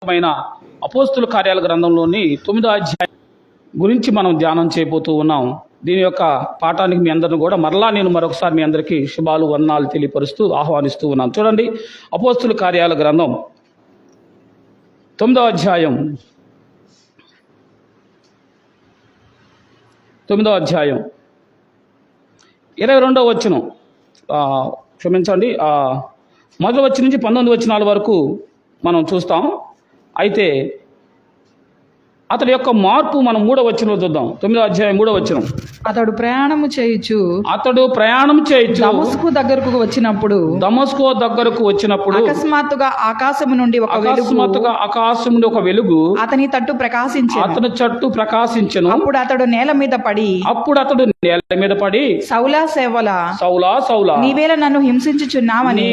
గ్రంథమైన అపోస్తుల కార్యాల గ్రంథంలోని 9వ అధ్యాయం గురించి మనం ధ్యానం చేయబోతూ ఉన్నాం. దీని యొక్క పాఠానికి మీ అందరిని కూడా నేను మరొకసారి మీ అందరికీ శుభాలు వందనాలు తెలియపరుస్తూ ఆహ్వానిస్తూ ఉన్నాను. చూడండి, అపోస్తుల కార్యాల గ్రంథం 9వ అధ్యాయం 22వ వచనం, క్షమించండి, మొదటి వచనం నుంచి 19 వచనాల వరకు మనం చూస్తాం. అయితే అతడి యొక్క మార్పు మనం 3వ వచనంలో చూద్దాం. 9వ అధ్యాయం 3వ వచనం. అతడు ప్రయాణము చేయుచు దమస్కు దగ్గరకు వచ్చినప్పుడు అకస్మాత్తుగా ఆకాశము నుండి ఒక వెలుగు అతని తట్టు ప్రకాశించెను. అప్పుడు అతడు నేల మీద పడి సౌలా నీవేళ నన్ను హింసించుచున్నావని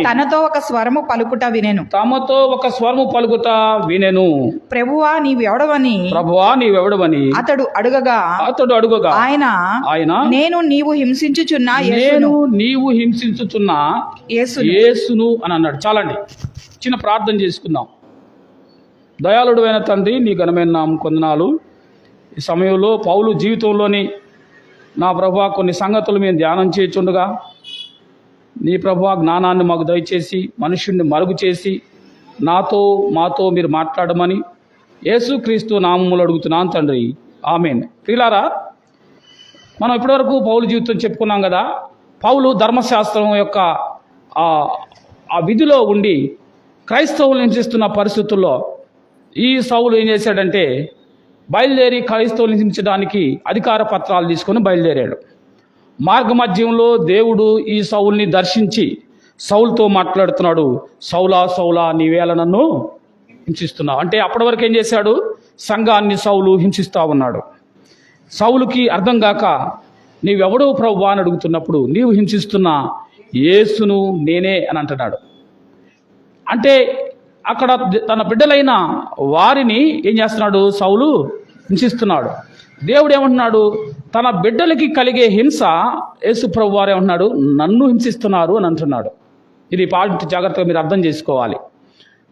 తనతో ఒక స్వరము పలుకుట వినెను. ప్రభువా నీవెవడవని అతడు అడుగగా ఆయన నీవు హింసించుచున్న యేసును అని అన్నాడు. చాలండి, చిన్న ప్రార్థన చేసుకుందాం. దయాళుడు అయిన తండ్రి, నీ ఘనమైన నామం కొందనాలు. ఈ సమయంలో పౌలు జీవితంలోని నా ప్రభువా కొన్ని సంగతులు మేము ధ్యానం చేయుచుండగా నీ ప్రభువా జ్ఞానాన్ని మాకు దయచేసి మనుషుణ్ణి మరుగు చేసి మాతో మీరు మాట్లాడమని యేసుక్రీస్తు నామములో అడుగుతున్నాను తండ్రి, ఆమేన్. ప్రియులారా, మనం ఇప్పటివరకు పౌలు జీవితం చెప్పుకున్నాం కదా. పౌలు ధర్మశాస్త్రం యొక్క ఆ విధిలో ఉండి క్రైస్తవులు హింసిస్తున్న పరిస్థితుల్లో ఈ సౌలు ఏం చేశాడంటే బయలుదేరి క్రైస్తవులు హింసించడానికి అధికార పత్రాలు తీసుకొని బయలుదేరాడు. మార్గమధ్యంలో దేవుడు ఈ సౌల్ని దర్శించి సౌలుతో మాట్లాడుతున్నాడు. సౌలా నీవేళ నన్ను హింసిస్తున్నావు అంటే అప్పటి వరకు ఏం చేశాడు? సంఘాన్ని సౌలు హింసిస్తూ ఉన్నాడు. సౌలుకి అర్థం కాక నీవెవడో ప్రభువా అని అడుగుతున్నప్పుడు నీవు హింసిస్తున్న యేసును నేనే అని అంటున్నాడు. అంటే అక్కడ తన బిడ్డలైన వారిని ఏం చేస్తున్నాడు? సౌలు హింసిస్తున్నాడు. దేవుడు ఏమంటున్నాడు? తన బిడ్డలకి కలిగే హింస యేసు ప్రభు వారు ఏమంటున్నాడు? నన్ను హింసిస్తున్నారు అని అంటున్నాడు. ఇది పాయింట్ జాగ్రత్తగా మీరు అర్థం చేసుకోవాలి.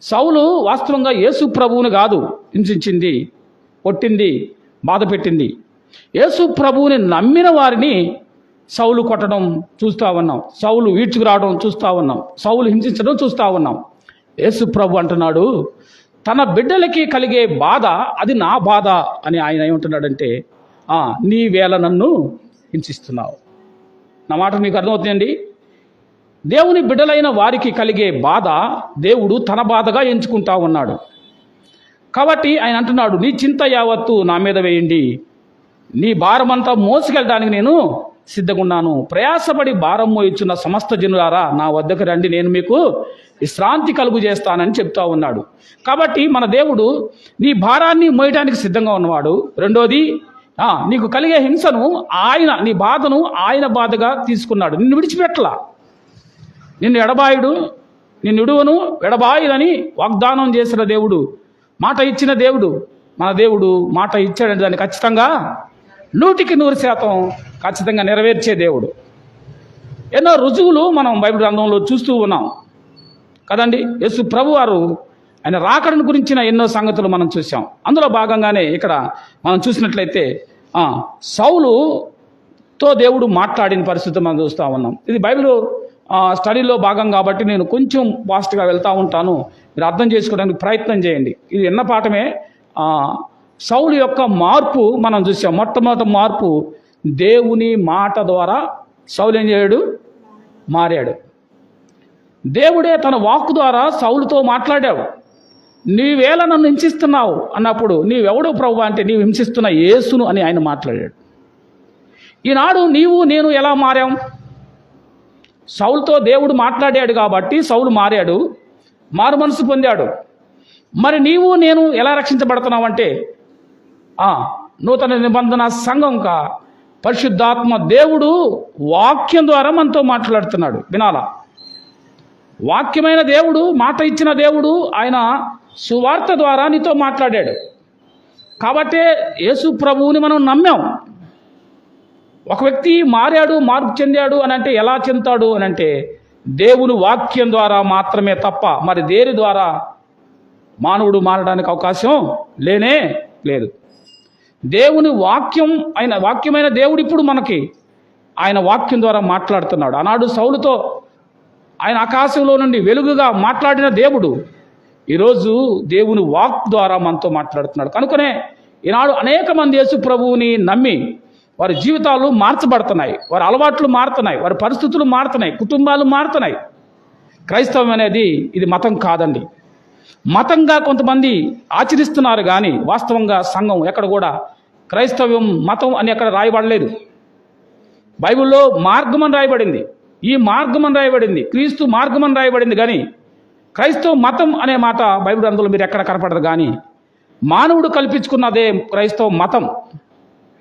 సౌలు వాస్తవంగా యేసు ప్రభువుని కాదు హింసించింది, కొట్టింది, బాధ పెట్టింది. యేసు ప్రభువుని నమ్మిన వారిని సౌలు కొట్టడం చూస్తూ ఉన్నాం. సౌలు ఈడ్చుకురావడం చూస్తూ ఉన్నాం. సౌలు హింసించడం చూస్తూ ఉన్నాం. యేసు ప్రభు అంటున్నాడు తన బిడ్డలకి కలిగే బాధ అది నా బాధ అని ఆయన ఏమంటున్నాడంటే నీవేళ నన్ను హింసిస్తున్నావు. నా మాట మీకు అర్థమవుతుందండి. దేవుని బిడ్డలైన వారికి కలిగే బాధ దేవుడు తన బాధగా ఎంచుకుంటా ఉన్నాడు. కాబట్టి ఆయన అంటున్నాడు నీ చింత యావత్తు నా మీద వేయండి, నీ భారమంతా మోసుకెళ్ళడానికి నేను సిద్ధంగా ఉన్నాను. ప్రయాసపడి భారం మోయిచున్న సమస్త జనులారా నా వద్దకు రండి, నేను మీకు విశ్రాంతి కలుగు చేస్తానని చెప్తా ఉన్నాడు. కాబట్టి మన దేవుడు నీ భారాన్ని మోయడానికి సిద్ధంగా ఉన్నవాడు. రెండోది, నీకు కలిగే హింసను ఆయన, నీ బాధను ఆయన బాధగా తీసుకున్నాడు. నిన్ను విడిచిపెట్టలా. నిన్ను ఎడబాయుడు, నిన్ను విడువను ఎడబాయుడని వాగ్దానం చేసిన దేవుడు, మాట ఇచ్చిన దేవుడు, మన దేవుడు మాట ఇచ్చాడంటే దాన్ని ఖచ్చితంగా 100% ఖచ్చితంగా నెరవేర్చే దేవుడు. ఎన్నో రుజువులు మనం బైబిల్ గ్రంథంలో చూస్తూ ఉన్నాం కదండి. యేసు ప్రభు వారు ఆయన రాకడను గురించిన ఎన్నో సంగతులు మనం చూసాం. అందులో భాగంగానే ఇక్కడ మనం చూసినట్లయితే సౌలుతో దేవుడు మాట్లాడిన పరిస్థితి మనం చూస్తూ ఉన్నాం. ఇది బైబిల్ స్టడీలో భాగం కాబట్టి నేను కొంచెం ఫాస్ట్గా వెళ్తూ ఉంటాను, మీరు అర్థం చేసుకోవడానికి ప్రయత్నం చేయండి. ఇది ఎన్న పాఠమే. సౌలు యొక్క మార్పు మనం చూసాం. మొట్టమొదటి మార్పు దేవుని మాట ద్వారా సౌలు ఏం చేయడు? మారాడు. దేవుడే తన వాక్కు ద్వారా సౌలుతో మాట్లాడాడు. నీవేళ నన్ను హింసిస్తున్నావు అన్నప్పుడు నీవెవడో ప్రభువా అంటే నీవు హింసిస్తున్న యేసును అని ఆయన మాట్లాడాడు. ఈనాడు నీవు నేను ఎలా మారాం? సౌలుతో దేవుడు మాట్లాడాడు కాబట్టి సౌలు మారాడు, మారు మనసు పొందాడు. మరి నీవు నేను ఎలా రక్షించబడుతున్నావంటే నూతన నిబంధన సంఘంగా పరిశుద్ధాత్మ దేవుడు వాక్యం ద్వారా మనతో మాట్లాడుతున్నాడు. వినాలా? వాక్యమైన దేవుడు, మాట ఇచ్చిన దేవుడు, ఆయన సువార్త ద్వారా నీతో మాట్లాడాడు. కాబట్టే యేసు ప్రభువుని మనం నమ్మాం. ఒక వ్యక్తి మారాడు, మార్పు చెందాడు అని అంటే ఎలా చెందుతాడు అని అంటే దేవుని వాక్యం ద్వారా మాత్రమే తప్ప మరి దేని ద్వారా మానవుడు మారడానికి అవకాశం లేనే లేదు. దేవుని వాక్యం వాక్యమైన దేవుడు ఇప్పుడు మనకి ఆయన వాక్యం ద్వారా మాట్లాడుతున్నాడు. ఆనాడు సౌలుతో ఆయన ఆకాశంలో నుండి వెలుగుగా మాట్లాడిన దేవుడు ఈరోజు దేవుని వాక్ ద్వారా మనతో మాట్లాడుతున్నాడు. కనుకనే ఈనాడు అనేక మంది యేసు ప్రభువుని నమ్మి వారి జీవితాలు మార్చబడుతున్నాయి, వారి అలవాట్లు మారుతున్నాయి, వారి పరిస్థితులు మారుతున్నాయి, కుటుంబాలు మారుతున్నాయి. క్రైస్తవం అనేది ఇది మతం కాదండి. మతంగా కొంతమంది ఆచరిస్తున్నారు కానీ వాస్తవంగా సంఘం ఎక్కడ కూడా క్రైస్తవం మతం అని ఎక్కడ రాయబడలేదు. బైబిల్లో మార్గం అని రాయబడింది, ఈ మార్గం అని రాయబడింది, క్రీస్తు మార్గం అని రాయబడింది. కానీ క్రైస్తవ మతం అనే మాట బైబిల్ గ్రంథంలో మీరు ఎక్కడ కనపడరు. కానీ మానవుడు కల్పించుకున్నదే క్రైస్తవ మతం.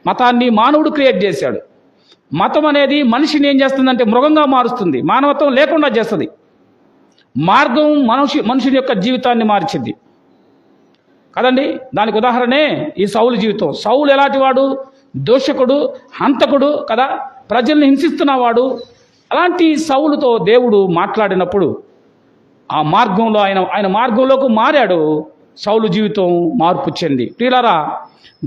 మతాన్ని మానవుడు క్రియేట్ చేశాడు. మతం అనేది మనిషిని ఏం చేస్తుందంటే మృగంగా మారుస్తుంది, మానవత్వం లేకుండా చేస్తుంది. మార్గం మనుషుని యొక్క జీవితాన్ని మార్చింది కదండి. దానికి ఉదాహరణే ఈ సౌలు జీవితం. సౌలు ఎలాంటి వాడు? దోషకుడు, హంతకుడు కదా, ప్రజల్ని హింసిస్తున్నవాడు. అలాంటి సౌలుతో దేవుడు మాట్లాడినప్పుడు ఆ మార్గంలో ఆయన మార్గంలోకి మారాడు. సౌలు జీవితం మార్పు చెంది. ప్రియులారా,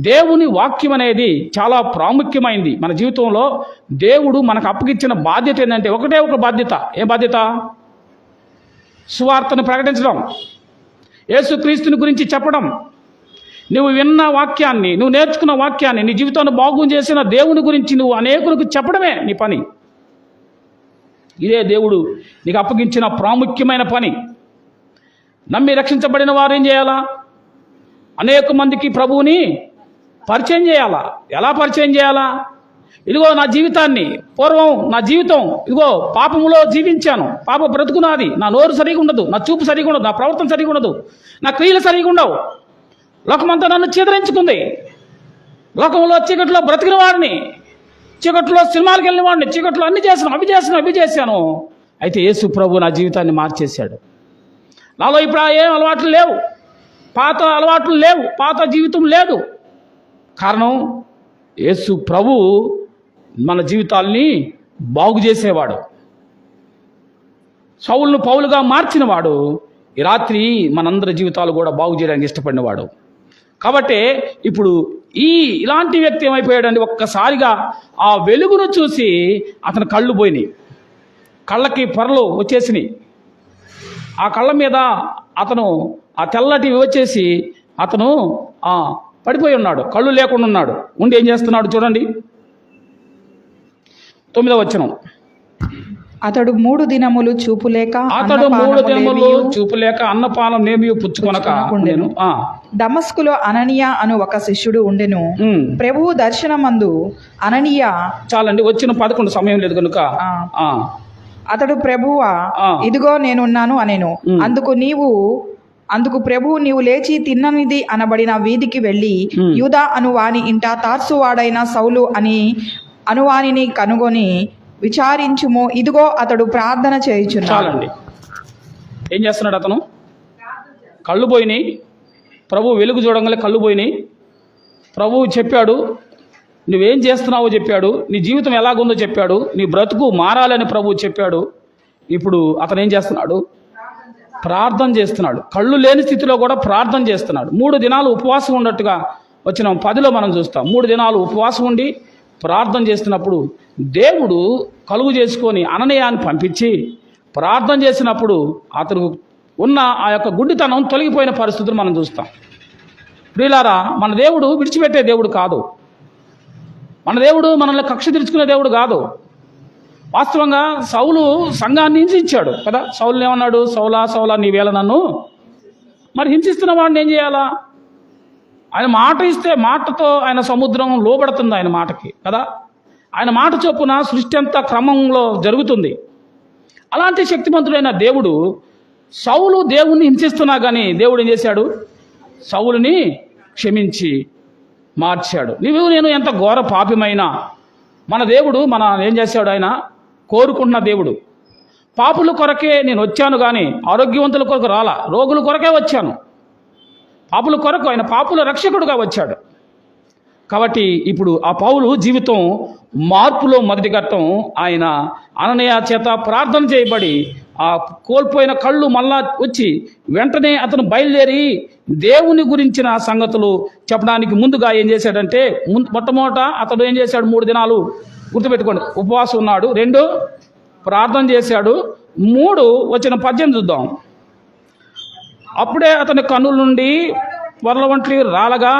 దేవుని వాక్యం అనేది చాలా ప్రాముఖ్యమైంది మన జీవితంలో. దేవుడు మనకు అప్పగిచ్చిన బాధ్యత ఏంటంటే ఒకటే ఒక బాధ్యత. ఏం బాధ్యత? సువార్తను ప్రకటించడం, యేసుక్రీస్తుని గురించి చెప్పడం. నువ్వు విన్న వాక్యాన్ని, నువ్వు నేర్చుకున్న వాక్యాన్ని, నీ జీవితాన్ని బాగు చేసిన దేవుని గురించి నువ్వు అనేకులకు చెప్పడమే నీ పని. ఇదే దేవుడు నీకు అప్పగించిన ప్రాముఖ్యమైన పని. నమ్మి రక్షించబడిన వారు ఏం చేయాలా? అనేక మందికి ప్రభువుని పరిచయం చేయాలా. ఎలా పరిచయం చేయాలా? ఇదిగో నా జీవితాన్ని, పూర్వం నా జీవితం ఇదిగో పాపములో జీవించాను, పాప బ్రతుకునాది, నా నోరు సరిగా ఉండదు, నా చూపు సరిగా ఉండదు, నా ప్రవర్తన సరిగా ఉండదు, నా క్రియలు సరిగా ఉండవు, లోకమంతా నన్ను చీదరించుకుంది, లోకంలో చీకట్లో బ్రతికిన వాడిని, చీకట్లో సినిమాలకు వెళ్ళిన వాడిని, చీకట్లో అవి చేశాను. అయితే యేసు ప్రభు నా జీవితాన్ని మార్చేశాడు. నాలో ఇప్పుడు ఏం అలవాట్లు లేవు, పాత అలవాట్లు లేవు, పాత జీవితం లేదు. కారణం యేసు ప్రభు మన జీవితాల్ని బాగు చేసేవాడు. సౌలును పౌలుగా మార్చినవాడు ఈ రాత్రి మనందరి జీవితాలు కూడా బాగు చేయడానికి ఇష్టపడినవాడు. కాబట్టి ఇప్పుడు ఇలాంటి వ్యక్తి ఏమైపోయాడండి, ఒక్కసారిగా ఆ వెలుగును చూసి అతని కళ్ళు పోయినాయి, కళ్ళకి పొరలు వచ్చేసినాయి. ఆ కళ్ళ మీద అతను ఆ తెల్లటివి వచ్చేసి అతను పడిపోయి ఉన్నాడు, కళ్ళు లేకుండా ఉన్నాడు. ఉండి ఏం చేస్తున్నాడు చూడండి, 9వ వచనం. అతడు 3 దినములు చూపులేక అన్నపానం నేమియు పుచ్చుకొనక నేను దమస్కులో అననీయ అను ఒక శిష్యుడు ఉండెను. ప్రభువు దర్శనమందు అననీయ, చాలండి, వచ్చిన 11 సమయం లేదు కనుక అతడు ప్రభువా ఇదిగో నేనున్నాను అనెను. అందుకు ప్రభువు నీవు లేచి తిన్ననిది అనబడిన వీధికి వెళ్ళి యూదా అనువాని ఇంట తార్సువాడైన సౌలు అని అనువానిని కనుగొని విచారించుము, ఇదిగో అతడు ప్రార్థన చేయుచున్నాడు. చాలండి, ఏం చేస్తున్నాడు అతను? కళ్ళు పోయినాయి, ప్రభు వెలుగు చూడంగానే కళ్ళు పోయినాయి. ప్రభువు చెప్పాడు, నువ్వేం చేస్తున్నావో చెప్పాడు, నీ జీవితం ఎలాగుందో చెప్పాడు, నీ బ్రతుకు మారాలని ప్రభువు చెప్పాడు. ఇప్పుడు అతను ఏం చేస్తున్నాడు? ప్రార్థన చేస్తున్నాడు. కళ్ళు లేని స్థితిలో కూడా ప్రార్థన చేస్తున్నాడు. 3 దినాలు ఉపవాసం ఉన్నట్టుగా వచ్చిన 10లో మనం చూస్తాం. 3 దినాలు ఉపవాసం ఉండి ప్రార్థన చేస్తున్నప్పుడు దేవుడు కలుగు చేసుకొని అననీయాన్ని పంపించి ప్రార్థన చేసినప్పుడు అతను ఉన్న ఆ యొక్క గుడ్డితనం తొలగిపోయిన పరిస్థితులు మనం చూస్తాం. ప్రియులారా, మన దేవుడు విడిచిపెట్టే దేవుడు కాదు. మన దేవుడు మనల్ని కక్ష తీర్చుకునే దేవుడు కాదు. వాస్తవంగా సౌలు సంఘాన్ని హింసించాడు కదా. సౌలుని ఏమన్నాడు? సౌలా నీవేళ నన్ను మరి హింసిస్తున్న వాడిని ఏం చేయాలా? ఆయన మాట ఇస్తే మాటతో ఆయన సముద్రం లోబడుతుంది ఆయన మాటకి కదా. ఆయన మాట చొప్పున సృష్టి అంతా క్రమంలో జరుగుతుంది. అలాంటి శక్తిమంతుడైన దేవుడు సౌలు దేవుణ్ణి హింసిస్తున్నా కానీ దేవుడు ఏం చేశాడు? సౌలుని క్షమించి మార్చాడు. నేను ఎంత ఘోర పాపిమైనా మన దేవుడు ఏం చేశాడు? ఆయన కోరుకుంటున్న దేవుడు. పాపుల కొరకే నేను వచ్చాను కానీ ఆరోగ్యవంతుల కొరకు రాలా, రోగుల కొరకే వచ్చాను. పాపుల కొరకు ఆయన పాపుల రక్షకుడుగా వచ్చాడు. కాబట్టి ఇప్పుడు ఆ పౌలు జీవితం మార్పులో మొదటి ఘట్టం ఆయన అననీయ చేత ప్రార్థన చేయబడి ఆ కోల్పోయిన కళ్ళు మళ్ళా వచ్చి వెంటనే అతను బయలుదేరి దేవుని గురించిన సంగతులు చెప్పడానికి ముందుగా ఏం చేశాడంటే మొట్టమొదట అతడు ఏం చేశాడు? 3 దినాలు గుర్తుపెట్టుకోండి, ఉపవాసం ఉన్నాడు. 2 ప్రార్థన చేశాడు. 3 వచ్చిన 18 చూద్దాం. అప్పుడే అతని కన్నుల నుండి వరల వంటి రాలగా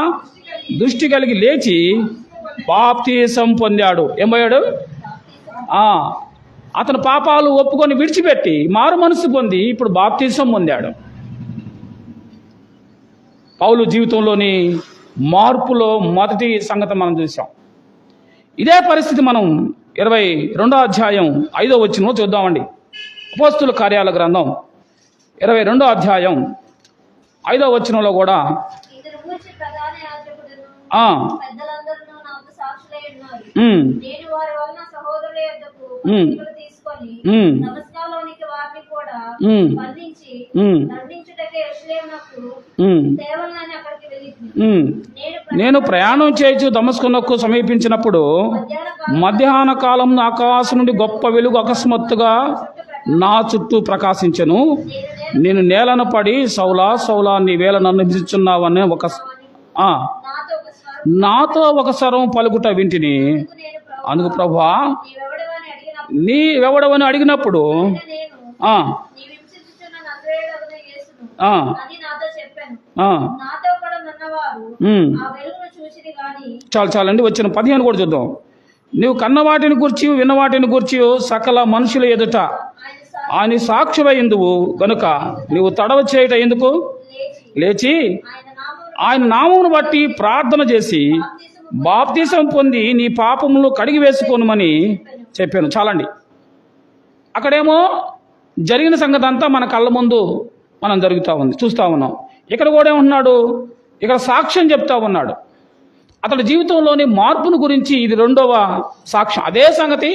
దృష్టి కలిగి లేచి బాప్తీసం పొందాడు. ఏమయ్యాడు? అతని పాపాలు ఒప్పుకొని విడిచిపెట్టి మారు మనసు పొంది ఇప్పుడు బాప్తీసం పొందాడు. పౌలు జీవితంలోని మార్పులో మొదటి సంగతి మనం చూసాం. ఇదే పరిస్థితి మనం 22వ అధ్యాయం 5వ వచనం చూద్దామండి. అపోస్తుల కార్యాల గ్రంథం 22వ అధ్యాయం 5వ వచనంలో కూడా నేను ప్రయాణం చేయొచ్చు దమస్కునకు సమీపించినప్పుడు మధ్యాహ్న కాలం ఆకాశం నుండి గొప్ప వెలుగు అకస్మాత్తుగా నా చుట్టూ ప్రకాశించెను. నేను నేలను పడి సౌలా సౌలా నీ వేళ నన్ను హింసించున్నావని నాతో ఒక స్వరం పలుకుట వింటిని. అందుకు ప్రభువా నీవెవడవని అడిగినప్పుడు చాలండి. వచ్చిన 15 కూడా చూద్దాం. నువ్వు కన్న వాటిని గురించి విన్న వాటిని గురించి సకల మనుషుల ఎదుట ఆయన సాక్షివైందువు గనుక నువ్వు తడవ చేయట ఎందుకు? లేచి ఆయన నామమును బట్టి ప్రార్థన చేసి బాప్తీసం పొంది నీ పాపములు కడిగి వేసుకోనమని చెప్పాను. చాలండి. అక్కడేమో జరిగిన సంగతి అంతా మన కళ్ళ ముందు మనం జరుగుతూ ఉంది, చూస్తూ ఉన్నాం. ఇక్కడ కూడా ఏమంటున్నాడు? ఇక్కడ సాక్ష్యం చెప్తా ఉన్నాడు. అతడి జీవితంలోని మార్పును గురించి ఇది 2వ సాక్ష్యం. అదే సంగతి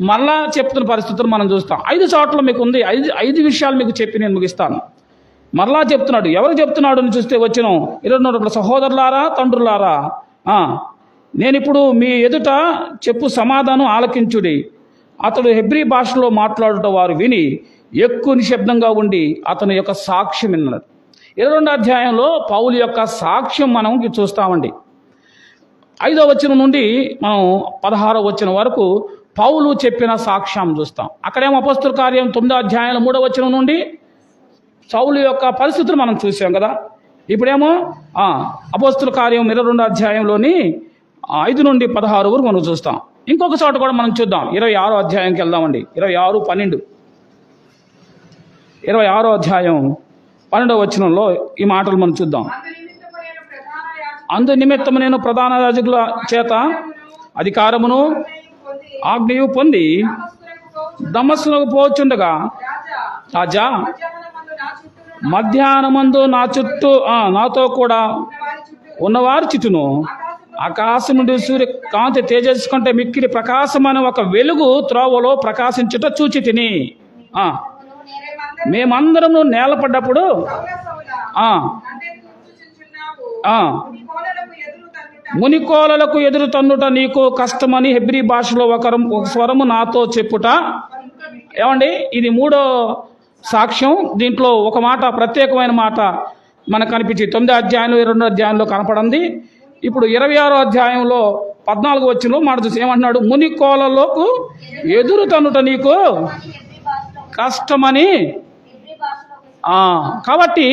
మళ్ళా చెప్తున్న పరిస్థితులు మనం చూస్తాం. 5 చోట్ల మీకు ఉంది. 5 విషయాలు మీకు చెప్పి నేను ముగిస్తాను. మరలా చెప్తున్నాడు. ఎవరు చెప్తున్నాడు అని చూస్తే వచ్చిన 22 సహోదరులారా, తండ్రులారా, నేను ఇప్పుడు మీ ఎదుట చెప్పు సమాధానం ఆలకించుడి. అతడు హెబ్రీ భాషలో మాట్లాడుట వారు విని ఎక్కువ నిశ్శబ్దంగా ఉండి అతని యొక్క సాక్ష్యం విన్నాడు. 22వ అధ్యాయంలో పౌలు యొక్క సాక్ష్యం మనం చూస్తామండి. 5వ వచనం నుండి మనం 16వ వచనం వరకు పౌలు చెప్పిన సాక్ష్యం చూస్తాం. అక్కడేమో అపోస్తుల కార్యం 9వ అధ్యాయంలో 3వ వచనం నుండి సౌలు యొక్క పరిస్థితులు మనం చూసాం కదా. ఇప్పుడేమో అపోస్తుల కార్యం 22వ అధ్యాయంలోని 5 నుండి 16 వరకు మనం చూస్తాం. ఇంకొక చోట కూడా మనం చూద్దాం. 26వ అధ్యాయంకి వెళ్దామండి. 26, 12. 26వ అధ్యాయం 12వ వచనంలో ఈ మాటలు మనం చూద్దాం. అందు నిమిత్తము నేను ప్రధాన యాజకుల చేత అధికారమును ఆజ్ఞయు పొంది దమస్కునకు పోచుండగా రాజా మధ్యాహ్నమందు నా చుట్టూ నాతో కూడా ఉన్నవారి చుట్టూను ఆకాశం నుండి సూర్య కాంతి తేజస్సు కంటే మిక్కిలి ప్రకాశమైన ఒక వెలుగు త్రోవలో ప్రకాశించుట చూచి తిని మేమందరము నేలపడ్డప్పుడు మునికోలలకు ఎదురు తన్నుట నీకు కష్టమని హెబ్రీ భాషలో ఒక స్వరము నాతో చెప్పుట. ఏమండి, ఇది 3వ సాక్ష్యం. దీంట్లో ఒక మాట, ప్రత్యేకమైన మాట మనకు కనిపించి 9వ అధ్యాయంలో 22వ అధ్యాయంలో కనపడింది. ఇప్పుడు 26వ అధ్యాయంలో 14వ వచనంలో మాట చూసి ఏమంటున్నాడు? మునికోలలకు ఎదురు తన్నుట నీకు కష్టమని. కాబట్టి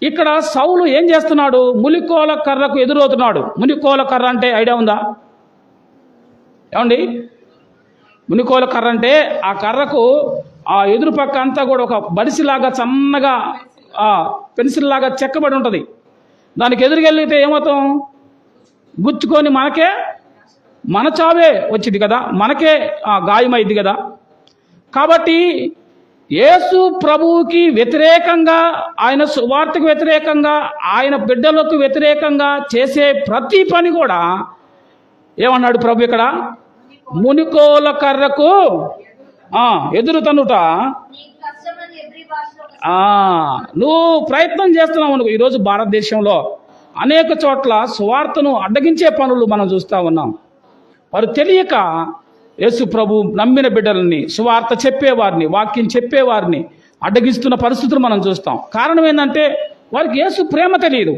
ఇక్కడ సౌలు ఏం చేస్తున్నాడు? మునికోల కర్రకు ఎదురవుతున్నాడు. మునికోల కర్ర అంటే ఐడియా ఉందా? ఏమండి, మునికోల కర్ర అంటే ఆ కర్రకు ఆ ఎదురు పక్క అంతా కూడా ఒక బడిసిలాగా సన్నగా పెన్సిల్ లాగా చెక్కబడి ఉంటుంది. దానికి ఎదురుకెళ్ళితే ఏమవుతాం? గుచ్చుకొని మన చావే వచ్చింది కదా, మనకే గాయమైంది కదా. కాబట్టి యేసు ప్రభువుకి వ్యతిరేకంగా, ఆయన సువార్తకు వ్యతిరేకంగా, ఆయన బిడ్డలకు వ్యతిరేకంగా చేసే ప్రతి పని కూడా ఏమన్నాడు ప్రభు ఇక్కడ? మునికోల కర్రకు ఎదురు తన్నుట. నువ్వు ప్రయత్నం చేస్తున్నావు అనుకో. ఈరోజు భారతదేశంలో అనేక చోట్ల సువార్తను అడ్డగించే పనులు మనం చూస్తూ ఉన్నాం. వారు తెలియక యేసు ప్రభు నమ్మిన బిడ్డలని, సువార్త చెప్పేవారిని, వాక్యం చెప్పేవారిని అడ్డగిస్తున్న పరిస్థితులు మనం చూస్తాం. కారణం ఏంటంటే వారికి యేసు ప్రేమ తెలియదు,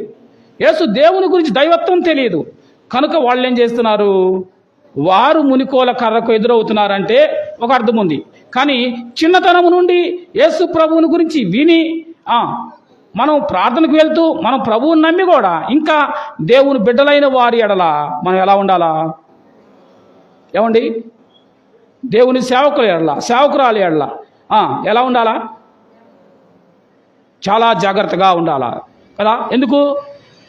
యేసు దేవుని గురించి దైవత్వం తెలియదు. కనుక వాళ్ళు ఏం చేస్తున్నారు, వారు మునికోల కర్రకు ఎదురవుతున్నారంటే ఒక అర్థం ఉంది. కానీ చిన్నతనం నుండి యేసు ప్రభువుని గురించి విని మనం ప్రార్థనకు వెళ్తూ మనం ప్రభువుని నమ్మి కూడా ఇంకా దేవుని బిడ్డలైన వారి ఎడల మనం ఎలా ఉండాలా? ఏమండి, దేవుని సేవకుల ఎడల, సేవకురాలి ఎడల ఎలా ఉండాలా? చాలా జాగ్రత్తగా ఉండాలా కదా. ఎందుకు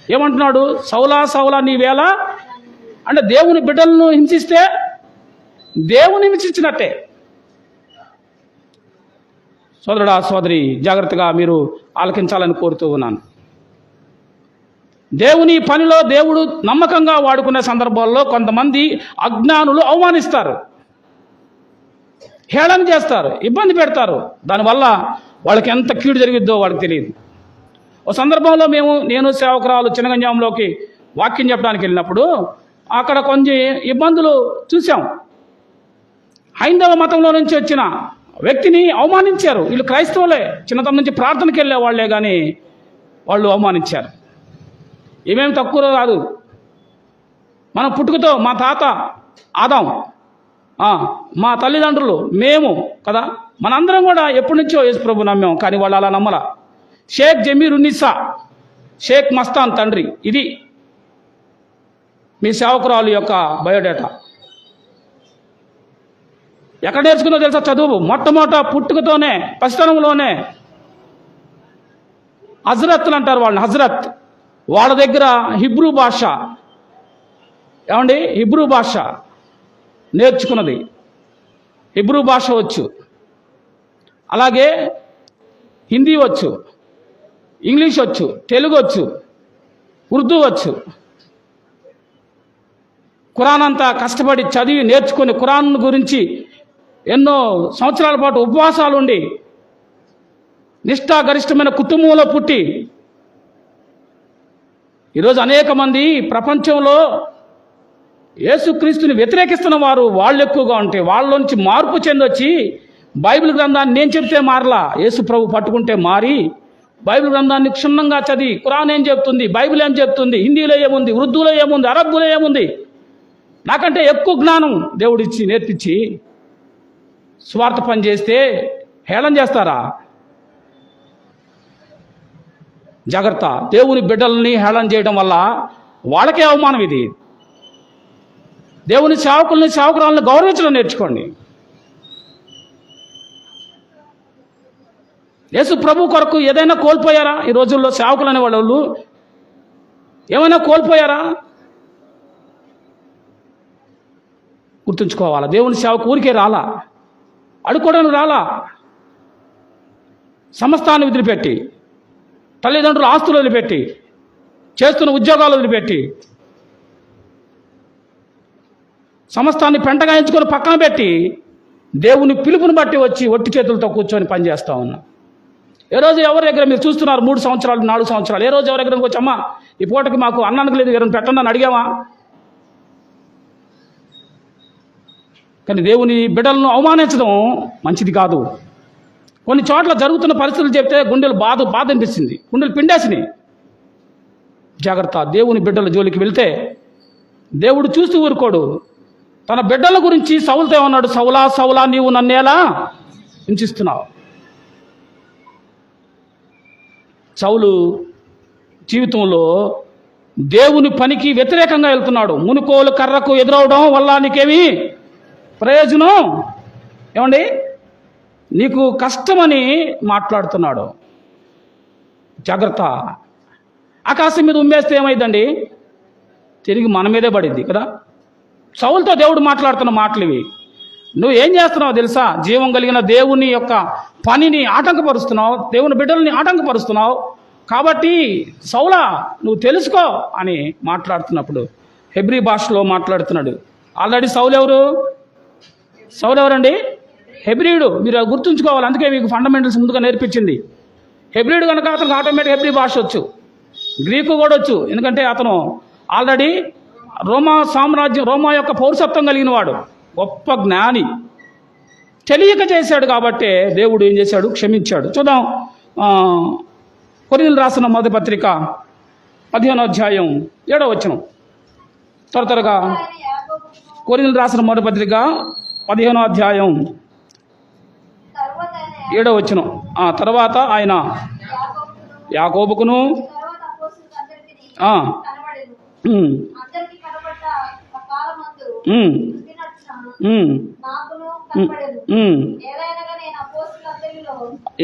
ఏమంటున్నాడు? సౌలా సౌలా నీవేళ అంటే దేవుని బిడ్డలను హింసిస్తే దేవుని హింసించినట్టే. సోదరుడా సోదరి, జాగ్రత్తగా మీరు ఆలకించాలని కోరుతూ ఉన్నాను. దేవుని పనిలో దేవుడు నమ్మకంగా వాడుకునే సందర్భాల్లో కొంతమంది అజ్ఞానులు అవమానిస్తారు, హేళన చేస్తారు, ఇబ్బంది పెడతారు. దానివల్ల వాళ్ళకి ఎంత కీడు జరిగిద్దో వాళ్ళకి తెలియదు. ఓ సందర్భంలో నేను సేవకురాలు చిన్నగంజాంలోకి వాక్యం చెప్పడానికి వెళ్ళినప్పుడు అక్కడ కొంచెం ఇబ్బందులు చూసాం. హైందవ మతంలో నుంచి వచ్చిన వ్యక్తిని అవమానించారు. వీళ్ళు క్రైస్తవులే, చిన్నతనం నుంచి ప్రార్థనకి వెళ్ళే వాళ్లే, కానీ వాళ్ళు అవమానించారు. ఏమేమి తక్కువ కాదు. మన పుట్టుకతో మా తాత ఆదాం, మా తల్లిదండ్రులు, మేము కదా, మనందరం కూడా ఎప్పటి నుంచో యేసు ప్రభు నమ్మాం. కానీ వాళ్ళు అలా నమ్మలా. షేక్ జమీర్ ఉన్నిసా, షేక్ మస్తాన్ తండ్రి. ఇది మీ సేవకురాలు యొక్క బయోడేటా. ఎక్కడ నేర్చుకుందో తెలుసా చదువు? మొట్టమొదట పుట్టుకతోనే, పసితనంలోనే హజరత్లు అంటారు వాళ్ళని, హజరత్. వాళ్ళ దగ్గర హిబ్రూ భాష, ఏమండి, హిబ్రూ భాష నేర్చుకున్నది. హిబ్రూ భాష వచ్చు, అలాగే హిందీ వచ్చు, ఇంగ్లీష్ వచ్చు, తెలుగు వచ్చు, ఉర్దూ వచ్చు. ఖురాన్ అంతా కష్టపడి చదివి నేర్చుకుని ఖురాన్ గురించి ఎన్నో సంవత్సరాల పాటు ఉపవాసాలు ఉండి నిష్ఠాగరిష్టమైన కుటుంబంలో పుట్టి ఈరోజు అనేక మంది ప్రపంచంలో యేసుక్రీస్తుని వ్యతిరేకిస్తున్న వారు వాళ్ళు ఎక్కువగా ఉంటే వాళ్ళలోంచి మార్పు చెందొచ్చి బైబిల్ గ్రంథాన్ని నేను చెప్తే మారలా, యేసు ప్రభు పట్టుకుంటే మారి బైబిల్ గ్రంథాన్ని క్షుణ్ణంగా చదివి ఖురాన్ ఏం చెప్తుంది, బైబిల్ ఏం చెప్తుంది, హిందీలో ఏముంది, ఉర్దూలో ఏముంది, అరబ్బులో ఏముంది, నాకంటే ఎక్కువ జ్ఞానం దేవుడిచ్చి నేర్పించి స్వార్థ పని చేస్తే హేళన చేస్తారా? జాగ్రత్త. దేవుని బిడ్డల్ని హేళన చేయడం వల్ల వాళ్ళకే అవమానం. ఇది దేవుని సేవకుల్ని, సేవకురాలను గౌరవించడం నేర్చుకోండి. యేసు ప్రభు కొరకు ఏదైనా కోల్పోయారా? ఈ రోజుల్లో సేవకులు అనే వాళ్ళు ఏమైనా కోల్పోయారా? గుర్తుంచుకోవాలా. దేవుని సేవకు ఊరికే రాలా, అడుక్కోవడానికి రాలా. సమస్తాన్ని వదిలిపెట్టి, తల్లిదండ్రుల ఆస్తులు వదిలిపెట్టి, చేస్తున్న ఉద్యోగాలు వదిలిపెట్టి, సమస్తాన్ని పెంటగా ఎంచుకొని పక్కన పెట్టి దేవుని పిలుపుని బట్టి వచ్చి ఒట్టి చేతులతో కూర్చొని పనిచేస్తూ ఉన్నా. ఏ రోజు ఎవరి దగ్గర మీరు చూస్తున్నారు 3 సంవత్సరాలు 4 సంవత్సరాలు, ఏ రోజు ఎవరి దగ్గరకు వచ్చి అమ్మా ఈ పూటకి మాకు అన్నానికి లేదు ఎవరైనా పెట్టండి అని అడిగామా? కానీ దేవుని బిడ్డలను అవమానించడం మంచిది కాదు. కొన్ని చోట్ల జరుగుతున్న పరిస్థితులు చెప్తే గుండెలు బాధ అనిపిస్తుంది, గుండెలు పిండేసినాయి. జాగ్రత్త. దేవుని బిడ్డల జోలికి వెళ్తే దేవుడు చూస్తూ ఊరుకోడు. తన బిడ్డల గురించి సౌలుతో ఏమన్నాడు? సౌలా సౌలా నీవు నన్నేలా హింసిస్తున్నావు. సౌలు జీవితంలో దేవుని పనికి వ్యతిరేకంగా వెళ్తున్నాడు. మునుకోలు కర్రకు ఎదురవడం వల్ల నీకేమి ప్రయోజనం? ఏమండి, నీకు కష్టమని మాట్లాడుతున్నాడు. జాగ్రత్త. ఆకాశం మీద ఉమ్మేస్తే ఏమైందండి? తిరిగి మన మీదే పడింది కదా. సౌలుతో దేవుడు మాట్లాడుతున్న మాటలు ఇవి. నువ్వు ఏం చేస్తున్నావు తెలుసా? జీవం కలిగిన దేవుని యొక్క పనిని ఆటంకపరుస్తున్నావు, దేవుని బిడ్డల్ని ఆటంకపరుస్తున్నావు. కాబట్టి సౌలా నువ్వు తెలుసుకో అని మాట్లాడుతున్నప్పుడు హెబ్రీ భాషలో మాట్లాడుతున్నాడు. ఆల్రెడీ సౌలు ఎవరండి? హెబ్రీయుడు. మీరు గుర్తుంచుకోవాలి. అందుకే మీకు ఫండమెంటల్స్ ముందుగా నేర్పించింది. హెబ్రీయుడు కనుక అతనికి ఆటోమేటిక్ హెబ్రీ భాష వచ్చు, గ్రీకు కూడా వచ్చు. ఎందుకంటే అతను ఆల్రెడీ రోమా యొక్క పౌరసత్వం కలిగిన వాడు. గొప్ప జ్ఞాని. తెలియక చేశాడు కాబట్టే దేవుడు ఏం చేశాడు? క్షమించాడు. చూద్దాం. కొరింథీయులకు రాసిన మొదటి పత్రిక 15వ అధ్యాయం 7వ వచనం. త్వరగా కొరింథీయులకు రాసిన మొదటి పత్రిక 15వ అధ్యాయం 7వ వచనం. తర్వాత ఆయన యాకోబుకును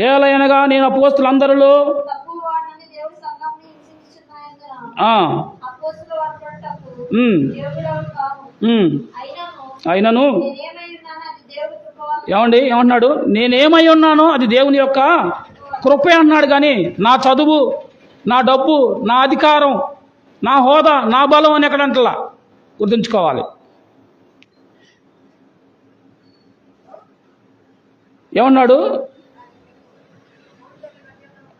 ఏలయనగా నేను అపోస్తులందరిలో అయినను ఏమంటున్నాడు? నేనేమై ఉన్నానో అది దేవుని యొక్క కృపే అన్నాడు. కానీ నా చదువు, నా డబ్బు, నా అధికారం, నా హోదా, నా బలం అని ఎక్కడంటలా. గుర్తుంచుకోవాలి. ఏమన్నాడు?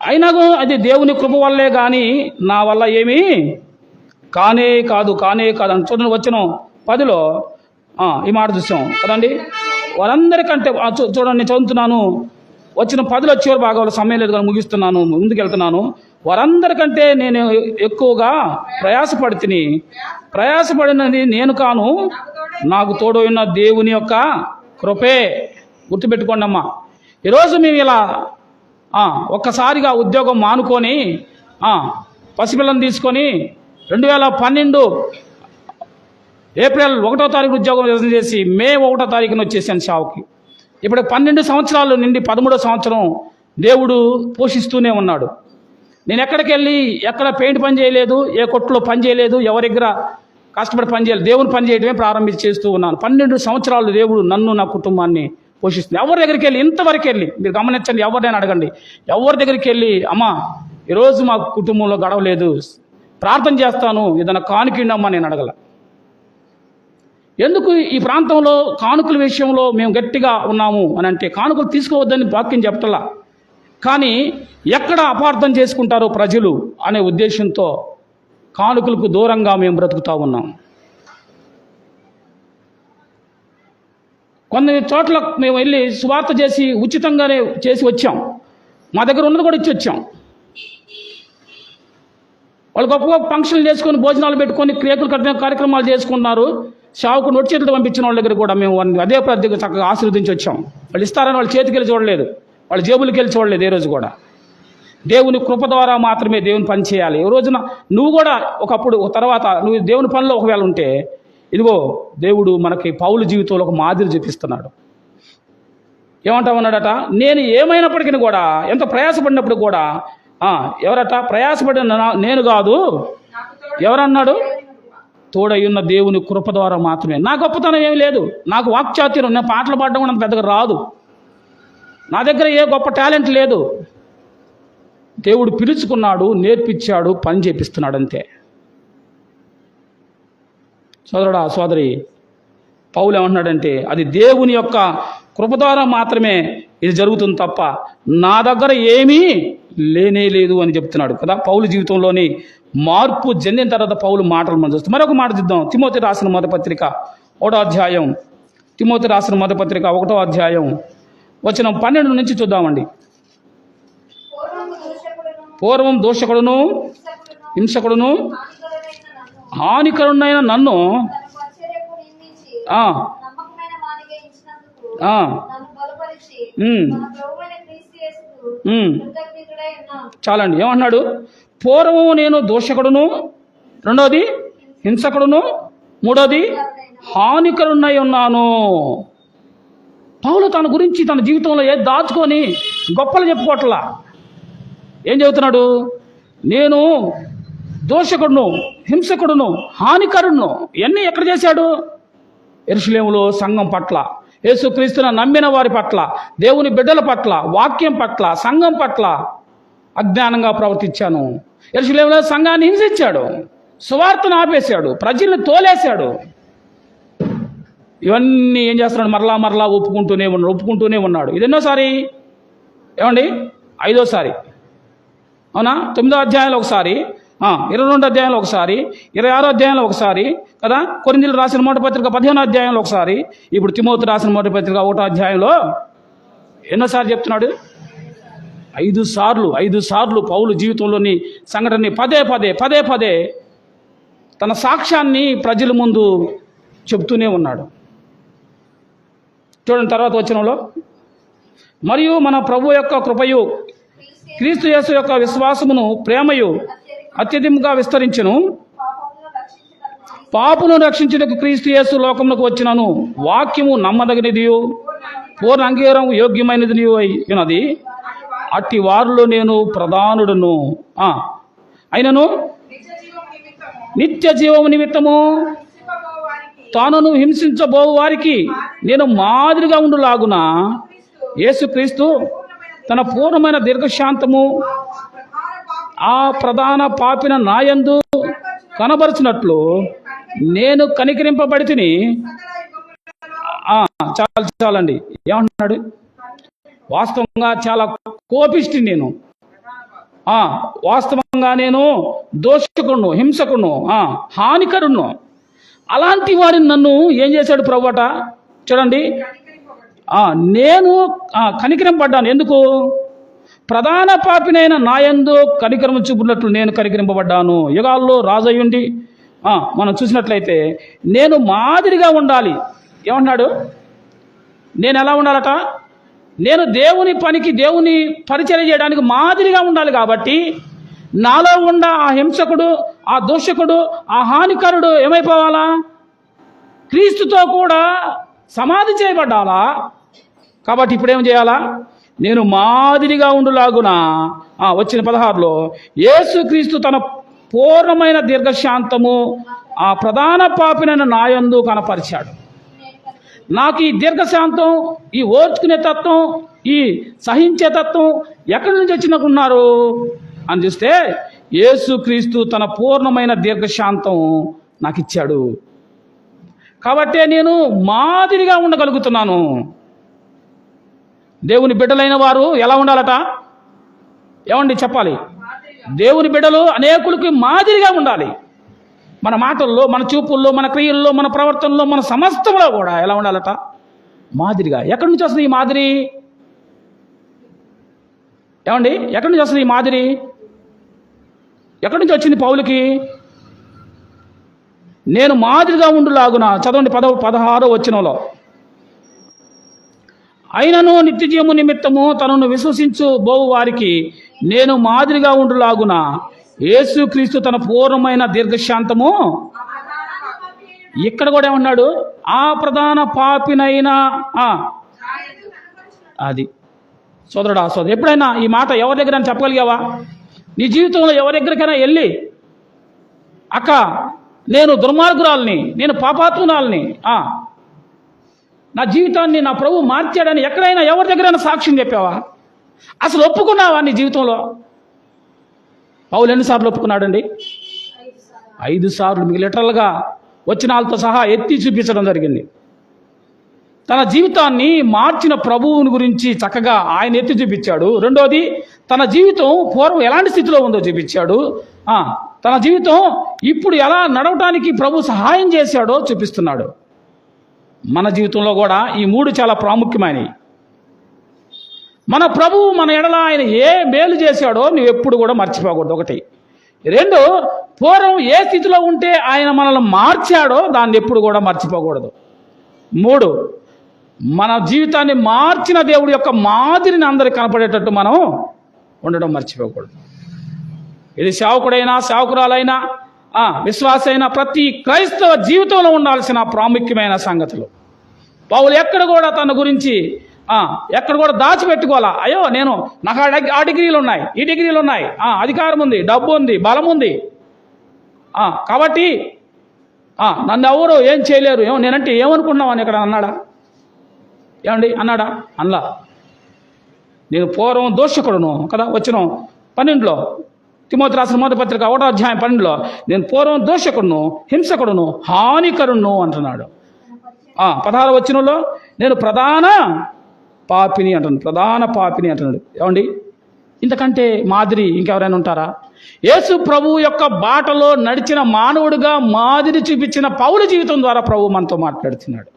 అయినా అది దేవుని కృప వల్లే కానీ నా వల్ల ఏమీ కానే కాదు అని చూడండి. వచ్చిన 10లో ఈ మాట చూసాం కదండి. వారందరికంటే చూడండి, చదువుతున్నాను. వచ్చిన 10లో చివరి భాగంలో సమయం లేదు కానీ ముగిస్తున్నాను, ముందుకెళ్తున్నాను. వారందరికంటే నేను ఎక్కువగా ప్రయాసపడినది నేను కాను, నాకు తోడైన దేవుని యొక్క కృపే. గుర్తుపెట్టుకోండి అమ్మా. ఈరోజు మేము ఇలా ఒక్కసారిగా ఉద్యోగం మానుకొని పసిపిల్లని తీసుకొని 2012 ఏప్రిల్ 1వ తారీఖు ఉద్యోగం చేసి మే 1వ తారీఖున వచ్చేసాను షావుకి. ఇప్పుడు 12 సంవత్సరాలు నుండి 13వ సంవత్సరం దేవుడు పోషిస్తూనే ఉన్నాడు. నేను ఎక్కడికి వెళ్ళి ఎక్కడ పెయింట్ పని చేయలేదు, ఏ కొట్లో పని చేయలేదు, ఎవరి దగ్గర కష్టపడి పని చేయలేదు. దేవుని పని చేయడమే ప్రారంభించి చేస్తూ ఉన్నాను. 12 సంవత్సరాలు దేవుడు నన్ను, నా కుటుంబాన్ని పోషిస్తుంది. ఎవరి దగ్గరికి వెళ్ళి, ఇంతవరకు వెళ్ళి మీరు గమనించండి, ఎవరినైనా అడగండి, ఎవరి దగ్గరికి వెళ్ళి అమ్మా ఈరోజు మా కుటుంబంలో గడవలేదు, ప్రార్థన చేస్తాను, ఏదైనా కానుకిండమ్మా నేను అడగల. ఎందుకు ఈ ప్రాంతంలో కానుకల విషయంలో మేము గట్టిగా ఉన్నాము అని అంటే, కానుకలు తీసుకోవద్దని వాక్యం చెప్తలా, కానీ ఎక్కడ అపార్థం చేసుకుంటారో ప్రజలు అనే ఉద్దేశంతో కానుకలకు దూరంగా మేము బ్రతుకుతూ ఉన్నాం. కొన్ని చోట్ల మేము వెళ్ళి సువార్త చేసి ఉచితంగానే చేసి వచ్చాం. మా దగ్గర ఉన్నది కూడా ఇచ్చి వచ్చాం. వాళ్ళు గొప్ప గొప్ప ఫంక్షన్లు చేసుకొని, భోజనాలు పెట్టుకొని, కేకులు కట్టిన కార్యక్రమాలు చేసుకున్నారు. షావుకు నోటి చేతులు పంపించిన వాళ్ళ దగ్గర కూడా మేము అదే పద్ధతిగా చక్కగా ఆశీర్వదించి వచ్చాం. వాళ్ళు ఇస్తారని వాళ్ళ చేతికి వెళ్ళి చూడలేదు, వాళ్ళ జేబులకి వెళ్ళి చూడలేదు. ఏ రోజు కూడా దేవుని కృప ద్వారా మాత్రమే దేవుని పని చేయాలి. ఈ రోజున నువ్వు కూడా ఒకప్పుడు తర్వాత నువ్వు దేవుని పనిలో ఒకవేళ ఉంటే, ఇదిగో దేవుడు మనకి పౌలు జీవితంలో ఒక మాదిరి చూపిస్తున్నాడు. ఏమంటామన్నాడట? నేను ఏమైనప్పటికీ కూడా, ఎంత ప్రయాసపడినప్పుడు కూడా ఎవరట? ప్రయాసపడిన నేను కాదు, ఎవరన్నాడు? తోడయ్యున్న దేవుని కృప ద్వారా మాత్రమే. నా గొప్పతనం ఏమి లేదు, నాకు వాక్చాతుర్యం, నేను పాటలు పాడడం కూడా పెద్దగా రాదు, నా దగ్గర ఏ గొప్ప టాలెంట్ లేదు. దేవుడు పిలుచుకున్నాడు, నేర్పించాడు, పని చేపిస్తున్నాడు అంతే. సోదరుడా, సోదరి, పౌలు ఏమంటున్నాడంటే అది దేవుని యొక్క కృప ద్వారా మాత్రమే ఇది జరుగుతుంది తప్ప నా దగ్గర ఏమీ లేనే లేదు అని చెప్తున్నాడు కదా. పౌలు జీవితంలోని మార్పు చెందిన తర్వాత పౌలు మాటలు మనం చూస్తాం. మరొక మాట చూద్దాం. తిమోతి రాసిన మొదటి పత్రిక 1వ అధ్యాయం. తిమోతి రాసిన మొదటి పత్రిక 1వ అధ్యాయం వచనం 12 నుంచి చూద్దామండి. పూర్వం దూషకుడును హింసకుడును హానికరుడైన నన్ను చాలండి. ఏమన్నాడు? పూర్వం నేను దూషకుడును, రెండోది హింసకుడును, మూడోది హానికరుడై ఉన్నాను. పౌలు తన గురించి తన జీవితంలో ఏది దాచుకొని గొప్పలు చెప్పుకోవట్లా. ఏం చెబుతున్నాడు? నేను దోషకుడును, హింసకుడును, హానికరుడును. ఇవన్నీ ఎక్కడ చేశాడు? యెరూషలేములో సంఘం పట్ల, యేసుక్రీస్తును నమ్మిన వారి పట్ల, దేవుని బిడ్డల పట్ల, వాక్యం పట్ల, సంఘం పట్ల అజ్ఞానంగా ప్రవర్తించాను. యెరూషలేములో సంఘాన్ని హింసించాడు, సువార్తను ఆపేశాడు, ప్రజల్ని తోలేశాడు. ఇవన్నీ ఏం చేస్తున్నాడు? మరలా ఒప్పుకుంటూనే ఉన్నాడు. ఇది ఎన్నోసారి? ఏమండి? 5వ సారి. అవునా? 9వ అధ్యాయంలో ఒకసారి, 22 అధ్యాయంలో ఒకసారి, 26 అధ్యాయంలో ఒకసారి కదా, కొరింథీయులకు రాసిన మొదటి పత్రిక 15 అధ్యాయంలో ఒకసారి, ఇప్పుడు తిమోతి రాసిన మొదటి పత్రిక 1 అధ్యాయంలో ఎన్నోసార్లు చెప్తున్నాడు? 5 సార్లు పౌలు జీవితంలోని సంఘటనని పదే పదే తన సాక్ష్యాన్ని ప్రజల ముందు చెప్తూనే ఉన్నాడు. చూడండి తర్వాత వచనంలో, మరియు మన ప్రభు యొక్క కృపయు క్రీస్తు యేసు యొక్క విశ్వాసమును ప్రేమయు అత్యధికంగా విస్తరించెను. పాపును రక్షించుటకు క్రీస్తు యేసు లోకమునకు వచ్చినను. వాక్యము నమ్మదగినదియు పూర్ణ అంగీకారం యోగ్యమైనది అయినది. అట్టి వారిలో నేను ప్రధానుడును. అయినను నిత్య జీవము నిమిత్తము తానును హింసించబోవు వారికి నేను మాదిరిగా ఉండులాగున యేసుక్రీస్తు తన పూర్ణమైన దీర్ఘశాంతము ఆ ప్రధాన పాపిన నాయందు కనబరిచినట్లు నేను కనికరింపబడి తిని. చాలండి, ఏమంటున్నాడు? వాస్తవంగా చాలా కోపిష్టి నేను, వాస్తవంగా నేను దోషకుడును, హింసకుడును, హానికరును. అలాంటి వాడిని నన్ను ఏం చేశాడు ప్రభువట? చూడండి, నేను కనికరింపబడ్డాను. ఎందుకు? ప్రధాన పాపినైన నాయందు కనికరం చూపున్నట్లు నేను కనికరింపబడ్డాను. యుగాల్లో రాజయ్యుండి మనం చూసినట్లయితే నేను మాదిరిగా ఉండాలి. ఏమన్నాడు? నేను ఎలా ఉండాలట? నేను దేవుని పనికి, దేవుని పరిచర్య చేయడానికి మాదిరిగా ఉండాలి. కాబట్టి నాలో ఉన్న ఆ హింసకుడు, ఆ దోషకుడు, ఆ హానికరుడు ఏమైపోవాలా? క్రీస్తుతో కూడా సమాధి చేయబడ్డాలా? కాబట్టి ఇప్పుడు ఏం చేయాలా? నేను మాదిరిగా ఉండులాగున వచ్చిన 16లో యేసుక్రీస్తు తన పూర్ణమైన దీర్ఘశాంతము ఆ ప్రధాన పాపినైన నాయందు కనపరిచాడు. నాకు ఈ దీర్ఘశాంతం, ఈ ఓర్చుకునే తత్వం, ఈ సహించే తత్వం ఎక్కడి నుంచి వచ్చినట్టున్నారు అని చూస్తే యేసుక్రీస్తు తన పూర్ణమైన దీర్ఘశాంతం నాకు ఇచ్చాడు. కాబట్టే నేను మాదిరిగా ఉండగలుగుతున్నాను. దేవుని బిడ్డలైన వారు ఎలా ఉండాలట? ఏమండి చెప్పాలి? దేవుని బిడ్డలు అనేకులకి మాదిరిగా ఉండాలి. మన మాటల్లో, మన చూపుల్లో, మన క్రియల్లో, మన ప్రవర్తనలో, మన సమస్తంలో కూడా ఎలా ఉండాలట? మాదిరిగా. ఎక్కడి నుంచి వస్తుంది ఈ మాదిరి? ఏమండి ఎక్కడి నుంచి వస్తుంది ఈ మాదిరి? ఎక్కడి నుంచి వచ్చింది పౌలుకి? నేను మాదిరిగా ఉండులాగున. చదవండి 16వ వచనంలో, అయినను నిత్య జీవము నిమిత్తము తనను విశ్వసించు బోవు వారికి నేను మాదిరిగా ఉండులాగున యేసుక్రీస్తు తన పూర్ణమైన దీర్ఘశాంతము. ఇక్కడ కూడా ఏమన్నాడు? ఆ ప్రధాన పాపినైనా. అది సోదరుడు, సోదరు, ఎప్పుడైనా ఈ మాట ఎవరి దగ్గర చెప్పగలిగావా? నీ జీవితంలో ఎవరి దగ్గరికైనా వెళ్ళి, అక్క నేను దుర్మార్గురాల్ని, నేను పాపాత్మురాల్ని, నా జీవితాన్ని నా ప్రభు మార్చాడని ఎక్కడైనా ఎవరి దగ్గరైనా సాక్ష్యం చెప్పావా? అసలు ఒప్పుకున్నావా నీ జీవితంలో? పౌలు ఎన్నిసార్లు ఒప్పుకున్నాడండి? 5 సార్లు. మీకు లిటరల్గా వచనాలతో సహా ఎత్తి చూపించడం జరిగింది. తన జీవితాన్ని మార్చిన ప్రభువుని గురించి చక్కగా ఆయన ఎత్తి చూపించాడు. రెండోది, తన జీవితం పూర్వం ఎలాంటి స్థితిలో ఉందో చూపించాడు. తన జీవితం ఇప్పుడు ఎలా నడవటానికి ప్రభు సహాయం చేశాడో చూపిస్తున్నాడు. మన జీవితంలో కూడా ఈ 3 చాలా ప్రాముఖ్యమైనవి. మన ప్రభువు మన ఎడల ఆయన ఏ మేలు చేశాడో నువ్వు ఎప్పుడు కూడా మర్చిపోకూడదు. 1. 2, పూర్వం ఏ స్థితిలో ఉంటే ఆయన మనల్ని మార్చాడో దాన్ని ఎప్పుడు కూడా మర్చిపోకూడదు. 3, మన జీవితాన్ని మార్చిన దేవుడి యొక్క మాదిరిని అందరికి కనపడేటట్టు మనం ఉండడం మర్చిపోకూడదు. ఇది సేవకుడైనా, సేవకురాలైనా, విశ్వాస అయినా ప్రతి క్రైస్తవ జీవితంలో ఉండాల్సిన ప్రాముఖ్యమైన సంగతులు. పౌలు ఎక్కడ కూడా తన గురించి ఎక్కడ కూడా దాచిపెట్టుకోవాలా. అయ్యో నాకు ఆ డిగ్రీలు ఉన్నాయి, ఈ డిగ్రీలు ఉన్నాయి, అధికారం ఉంది, డబ్బు ఉంది, బలం ఉంది, కాబట్టి నన్ను ఎవరు ఏం చేయలేరు, నేనంటే ఏమనుకున్నావు అని ఇక్కడ అన్నాడా? ఏమండి అన్నాడా? అన్లా. నేను పూర్వం దోషకుడును కదా. వచ్చిన 12లో తిమోతి రాసిన మొదటి పత్రిక 1వ అధ్యాయం 12లో నేను పూర్వం దోషకుడును, హింసకుడును, హానికరును అంటున్నాడు. 16వ వచనంలో నేను ప్రధాన పాపిని అంటున్నాడు. ప్రధాన పాపిని అంటున్నాడు. ఏమండి ఇంతకంటే మాదిరి ఇంకెవరైనా ఉంటారా? యేసు ప్రభు యొక్క బాటలో నడిచిన మానవుడిగా మాదిరి చూపించిన పౌలు జీవితం ద్వారా ప్రభు మనతో మాట్లాడుతున్నాడు.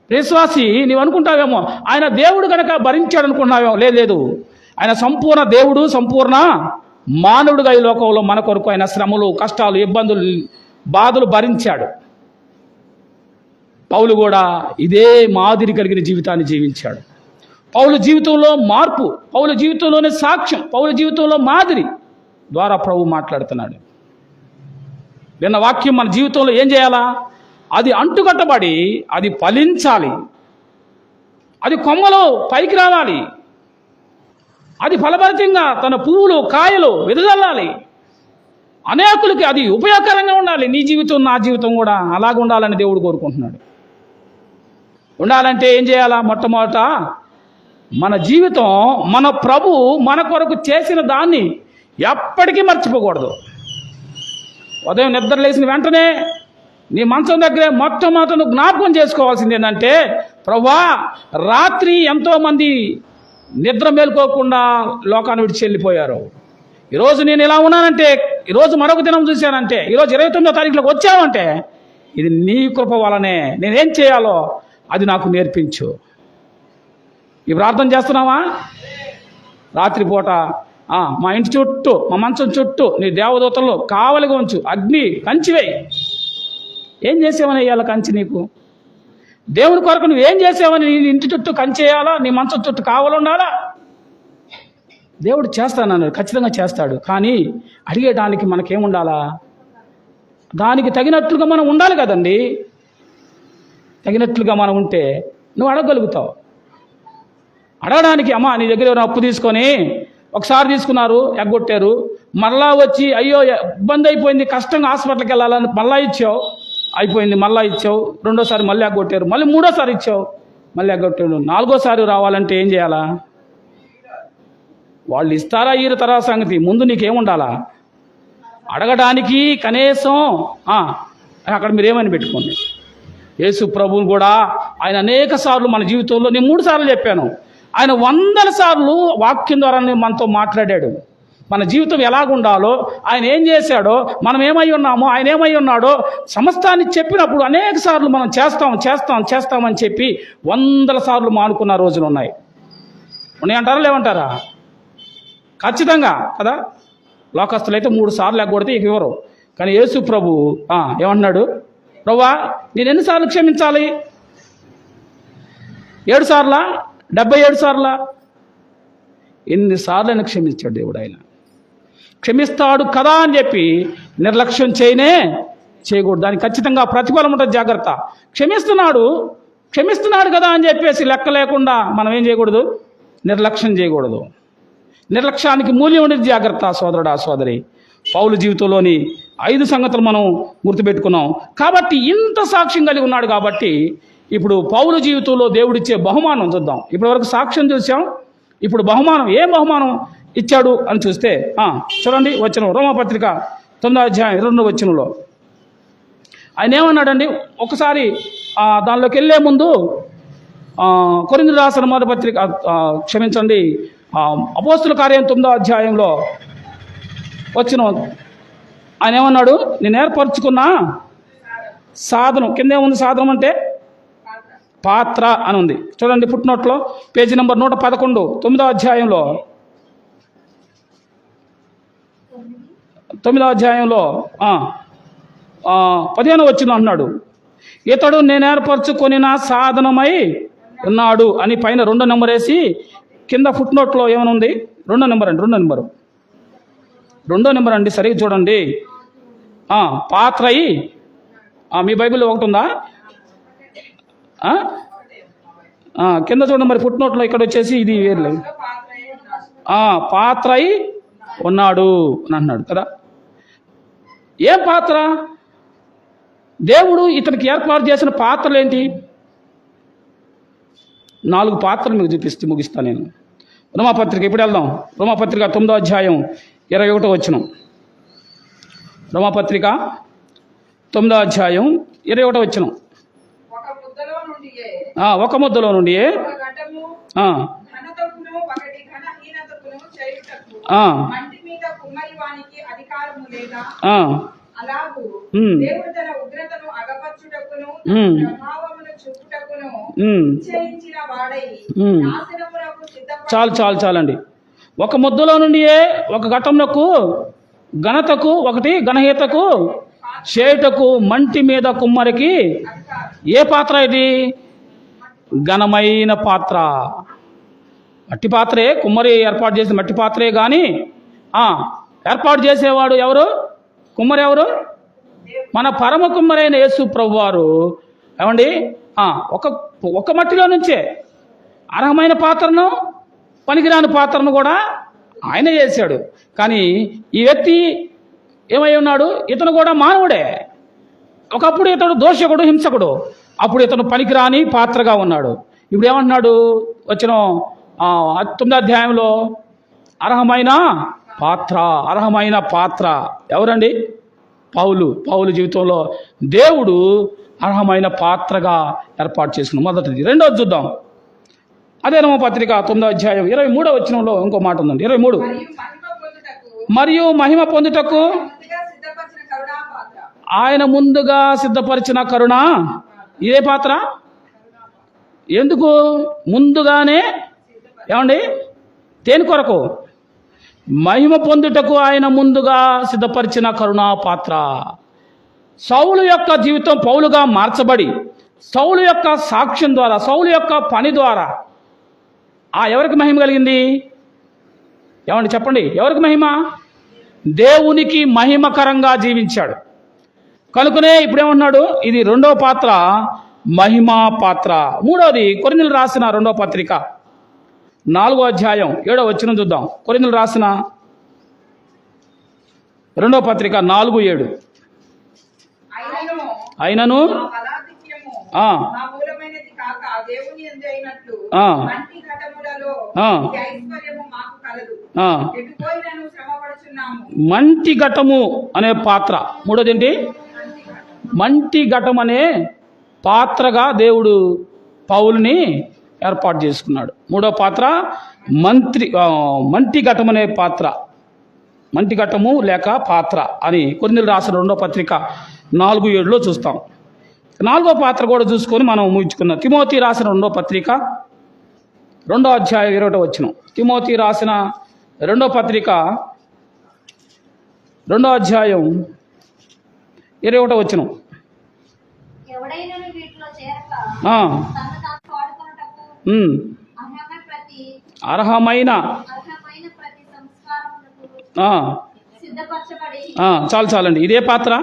విశ్వాసి, నీవు అనుకుంటావేమో ఆయన దేవుడు కనుక భరించాడు అనుకున్నావేమో. లేదు, ఆయన సంపూర్ణ దేవుడు, సంపూర్ణ మానవుడిగా ఈ లోకంలో మన కొరకు ఆయన శ్రమలు, కష్టాలు, ఇబ్బందులు, బాధలు భరించాడు. పౌలు కూడా ఇదే మాదిరి కలిగిన జీవితాన్ని జీవించాడు. పౌలు జీవితంలో మార్పు, పౌలు జీవితంలోనే సాక్ష్యం, పౌలు జీవితంలో మాదిరి ద్వారా ప్రభు మాట్లాడుతున్నాడు. విన్న వాక్యం మన జీవితంలో ఏం చేయాలా? అది అంటుకట్టబడి అది ఫలించాలి, అది కొమ్మలు పైకి రావాలి, అది ఫలభరితంగా తన పువ్వులు కాయలు వెదజల్లాలి, అనేకులకి అది ఉపయోగకరంగా ఉండాలి. నీ జీవితం, నా జీవితం కూడా అలాగ ఉండాలని దేవుడు కోరుకుంటున్నాడు. ఉండాలంటే ఏం చేయాలా? మొట్టమొదట మన జీవితం, మన ప్రభు మన కొరకు చేసిన దాన్ని ఎప్పటికీ మర్చిపోకూడదు. ఉదయం నిద్ర లేచిన వెంటనే నీ మంచం దగ్గరే మొట్టమొదట నువ్వు జ్ఞాపకం చేసుకోవాల్సింది ఏంటంటే, ప్రభువా, రాత్రి ఎంతోమంది నిద్ర మేలుకోకుండా లోకాన్ని విడిచి వెళ్ళిపోయారు. ఈరోజు నేను ఇలా ఉన్నానంటే, ఈరోజు మరొక దినం చూశానంటే, ఈరోజు 29వ తారీఖులోకి వచ్చావంటే ఇది నీ కృప వలనే. నేనేం చేయాలో అది నాకు నేర్పించు. ఈ ప్రార్థన చేస్తున్నావా? రాత్రిపూట మా ఇంటి చుట్టూ, మా మంచం చుట్టూ నీ దేవదూతలు కావలిగా ఉంచు, అగ్ని కంచివేయి. ఏం చేసావని వేయాల కంచి? నీకు దేవుని కొరకు నువ్వేం చేసావని నీ ఇంటి చుట్టూ కంచేయాలా? నీ మంచం చుట్టూ కావలు ఉండాలా? దేవుడు చేస్తానన్నాడు, ఖచ్చితంగా చేస్తాడు. కానీ అడిగేటానికి మనకేముండాలా? దానికి తగినట్లుగా మనం ఉండాలి కదండి. తగినట్లుగా మనం ఉంటే నువ్వు అడగగలుగుతావు. అడగడానికి, అమ్మా నీ దగ్గర ఎవరైనా అప్పు తీసుకొని ఒకసారి తీసుకున్నారు, ఎగ్గొట్టారు, మళ్ళా వచ్చి అయ్యో ఇబ్బంది అయిపోయింది, కష్టంగా హాస్పిటల్కి వెళ్ళాలని మళ్ళా ఇచ్చావు, అయిపోయింది, మళ్ళా ఇచ్చావు, రెండోసారి మళ్ళీ ఎగ్గొట్టారు, మళ్ళీ మూడోసారి ఇచ్చావు, మళ్ళీ ఎగ్గొట్టాడు, నాలుగోసారి రావాలంటే ఏం చేయాలా? వాళ్ళు ఇస్తారా ఈరు తర్వాత సంగతి, ముందు నీకేముండాలా? అడగడానికి కనీసం అక్కడ మీరేమని పెట్టుకోండి. యేసు ప్రభువుని కూడా ఆయన అనేక సార్లు మన జీవితంలో, నేను 3 సార్లు చెప్పాను, ఆయన 100 సార్లు వాక్యం ద్వారా మనతో మాట్లాడాడు. మన జీవితం ఎలాగుండాలో, ఆయన ఏం చేశాడో, మనం ఏమై ఉన్నామో, ఆయన ఏమై ఉన్నాడో సమస్తాన్ని చెప్పినప్పుడు అనేక సార్లు మనం చేస్తామని చెప్పి 100 సార్లు మానుకున్న రోజులు ఉన్నాయి. ఉన్నాయంటారా లేవంటారా? ఖచ్చితంగా కదా. లోకస్తులు అయితే 3 సార్లు ఎగ్గొడితే ఇక ఇవ్వరు. కానీ యేసు ప్రభు ఏమన్నాడు? ప్రభువా, నేను ఎన్నిసార్లు క్షమించాలి? 7 సార్లా? 77 సార్లా? ఎన్నిసార్లు ఆయన క్షమించాడు దేవుడు. ఆయన క్షమిస్తాడు కదా అని చెప్పి నిర్లక్ష్యం చేయకూడదు. దానికి ఖచ్చితంగా ప్రతిఫలం ఉంటుంది. జాగ్రత్త. క్షమిస్తున్నాడు కదా అని చెప్పేసి లెక్క లేకుండా మనం ఏం చేయకూడదు? నిర్లక్ష్యం చేయకూడదు. నిర్లక్ష్యానికి మూల్యం ఉండేది. జాగ్రత్త సోదరుడా, సోదరి. పౌలు జీవితంలోని 5 సంగతులు మనం గుర్తుపెట్టుకున్నాం. కాబట్టి ఇంత సాక్ష్యం కలిగి ఉన్నాడు. కాబట్టి ఇప్పుడు పౌలు జీవితంలో దేవుడిచ్చే బహుమానం చూద్దాం. ఇప్పటి వరకు సాక్ష్యం చూసాం, ఇప్పుడు బహుమానం. ఏం బహుమానం ఇచ్చాడు అని చూస్తే చూడండి, వచనం రోమాపత్రిక 9వ అధ్యాయం 2వ వచనంలో ఆయన ఏమన్నాడండి? ఒకసారి దానిలోకి వెళ్ళే ముందు కొరింథీయులకు రాసిన మొదటి పత్రిక, క్షమించండి, అపోస్తుల కార్యం 9వ అధ్యాయంలో వచ్చిన ఆయన ఏమన్నాడు? నేను ఏర్పరచుకున్న సాధనం. కింద ఏముంది? సాధనం అంటే పాత్ర అని ఉంది. చూడండి ఫుట్నోట్లో పేజీ నెంబర్ 111 9వ అధ్యాయంలో 15వ వచనం అన్నాడు, ఇతడు నేను ఏర్పరచుకొని నా సాధనమై ఉన్నాడు అని పైన 2వ నెంబర్ వేసి కింద ఫుట్నోట్లో ఏమైనా ఉంది? 2వ నెంబర్ అండి, సరిగ్గా చూడండి. పాత్ర అయి, మీ బైబిల్లో ఒకటి ఉందా? కింద చూడండి మరి ఫుట్నోట్లో. ఇక్కడ వచ్చేసి ఇది వేర్లే, పాత్ర అయి ఉన్నాడు అని అన్నాడు కదా. ఏం పాత్ర? దేవుడు ఇతనికి ఏర్పాటు చేసిన పాత్రలు ఏంటి? 4 పాత్రలు మీకు చూపిస్తే ముగిస్తాను నేను. రోమాపత్రిక ఇప్పుడు వెళ్దాం. రోమాపత్రిక 9వ అధ్యాయం 21వ వచనం. రోమాపత్రిక 9వ అధ్యాయం 21వ వచనం. ఒక ముద్దలో నుండి మంటి మీద కుమ్మరి వానికి అధికారము లేదా? ఆ, అలాగూ ఉమ్, దేవుడు తన ఉగ్రతను అగపరచుటకును ఉమ్, ప్రభావమును చూపుటకును ఉమ్, నిశ్చయించిన వాడై ఉమ్. నాశనమునకు సిద్ధపడి చాలండి. ఒక ముద్దలో నుండియే ఒక ఘటనకు ఘనతకు ఒకటి ఘనహీతకు చేయుటకు మంటి మీద కుమ్మరికి ఏ పాత్ర ఇది? ఘనమైన పాత్ర. మట్టి పాత్రే, కుమ్మరి ఏర్పాటు చేసిన మట్టి పాత్రే. కానీ ఏర్పాటు చేసేవాడు ఎవరు? కుమ్మరి ఎవరు? మన పరమ కుమ్మరైన యేసు ప్రభు వారు. ఏమండి, ఒక మట్టిలో నుంచే అర్హమైన పాత్రను, పనికిరాని పాత్రను కూడా ఆయన చేశాడు. కానీ ఈ వ్యక్తి ఏమై ఉన్నాడు? ఇతను కూడా మానవుడే. ఒకప్పుడు ఇతడు దోషకుడు, హింసకుడు. అప్పుడు ఇతను పనికిరాని పాత్రగా ఉన్నాడు. ఇప్పుడు ఏమంటున్నాడు? వచ్చిన 9వ అధ్యాయంలో అర్హమైన పాత్ర. ఎవరండి? పౌలు జీవితంలో దేవుడు అర్హమైన పాత్రగా ఏర్పాటు చేసుకున్నాడు. మొదటిది. రెండోది చూద్దాం. అదే రోమపత్రిక 9వ అధ్యాయం 23వ వచనంలో ఇంకో మాట ఉందండి. 23. మరియు మహిమ పొందుటకు ఆయన ముందుగా సిద్ధపరిచిన కరుణ. ఇదే పాత్ర. ఎందుకు ముందుగానే? ఏమండి, దేని కొరకు? మహిమ పొందుటకు ఆయన ముందుగా సిద్ధపరిచిన కరుణా పాత్ర. సౌలు యొక్క జీవితం పౌలుగా మార్చబడి, సౌలు యొక్క సాక్ష్యం ద్వారా, సౌలు యొక్క పని ద్వారా ఎవరికి మహిమ కలిగింది? ఏమండి చెప్పండి, ఎవరికి మహిమ? దేవునికి మహిమకరంగా జీవించాడు. కనుకనే ఇప్పుడేమన్నాడు? ఇది రెండవ పాత్ర, మహిమా పాత్ర. మూడవది కొరింథీయులకు రాసిన 2వ పత్రిక 4వ అధ్యాయం 7వ వచనం చూద్దాం. కొరింథీయులకు రాసిన 2వ పత్రిక 4:7. అయినను మంటి ఘటము అనే పాత్ర. మూడోది ఏంటి? మంటి ఘటం అనే పాత్రగా దేవుడు పౌలుని ఏర్పాటు చేసుకున్నాడు. మూడో పాత్ర మంటి ఘటం అనే పాత్ర. మంటి ఘటము లేక పాత్ర అని కొరింథీయులకు రాసిన 2వ పత్రిక 4:7లో చూస్తాం. 4వ పాత్ర కూడా చూసుకొని మనం ముగించుకున్నాం. తిమోతి రాసిన 2వ పత్రిక 2వ అధ్యాయం 20వ వచనం. తిమోతి రాసిన 2వ పత్రిక 2వ అధ్యాయం 21వ వచనం. అర్హమైన చాలండి. ఇదే పాత్ర.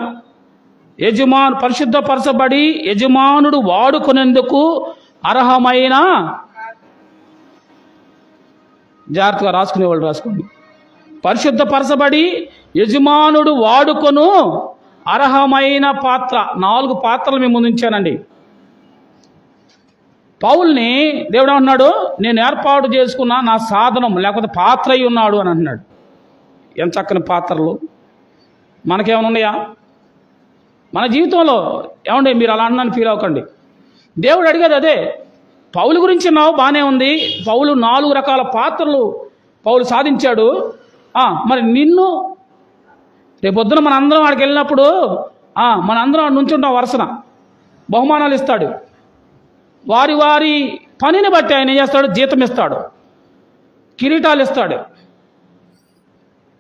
పరిశుద్ధపరచబడి యజమానుడు వాడుకునేందుకు అర్హమైన. జాగ్రత్తగా రాసుకునేవాళ్ళు రాసుకోండి. పరిశుద్ధపరచబడి యజమానుడు వాడుకొను అర్హమైన పాత్ర. 4 పాత్రలు మేము ముందుంచానండి. పౌల్ని దేవుడు అంటున్నాడు, నేను ఏర్పాటు చేసుకున్న నా సాధనం లేకపోతే పాత్ర అయి ఉన్నాడు అని అంటున్నాడు. ఎంత చక్కని పాత్రలు మనకేమైనా ఉన్నాయా మన జీవితంలో? ఏమండి, మీరు అలా అన్నాను ఫీల్ అవ్వకండి. దేవుడు అడిగేది అదే. పౌలు గురించి నావు బాగానే ఉంది. పౌలు 4 రకాల పాత్రలు పౌలు సాధించాడు. మరి నిన్ను రేపొద్దున మన అందరం వాడికి వెళ్ళినప్పుడు మన అందరం నుంచుంటాం వరుసన. బహుమానాలు ఇస్తాడు. వారి వారి పనిని బట్టి ఆయన ఏం చేస్తాడు? జీతం ఇస్తాడు, కిరీటాలు ఇస్తాడు.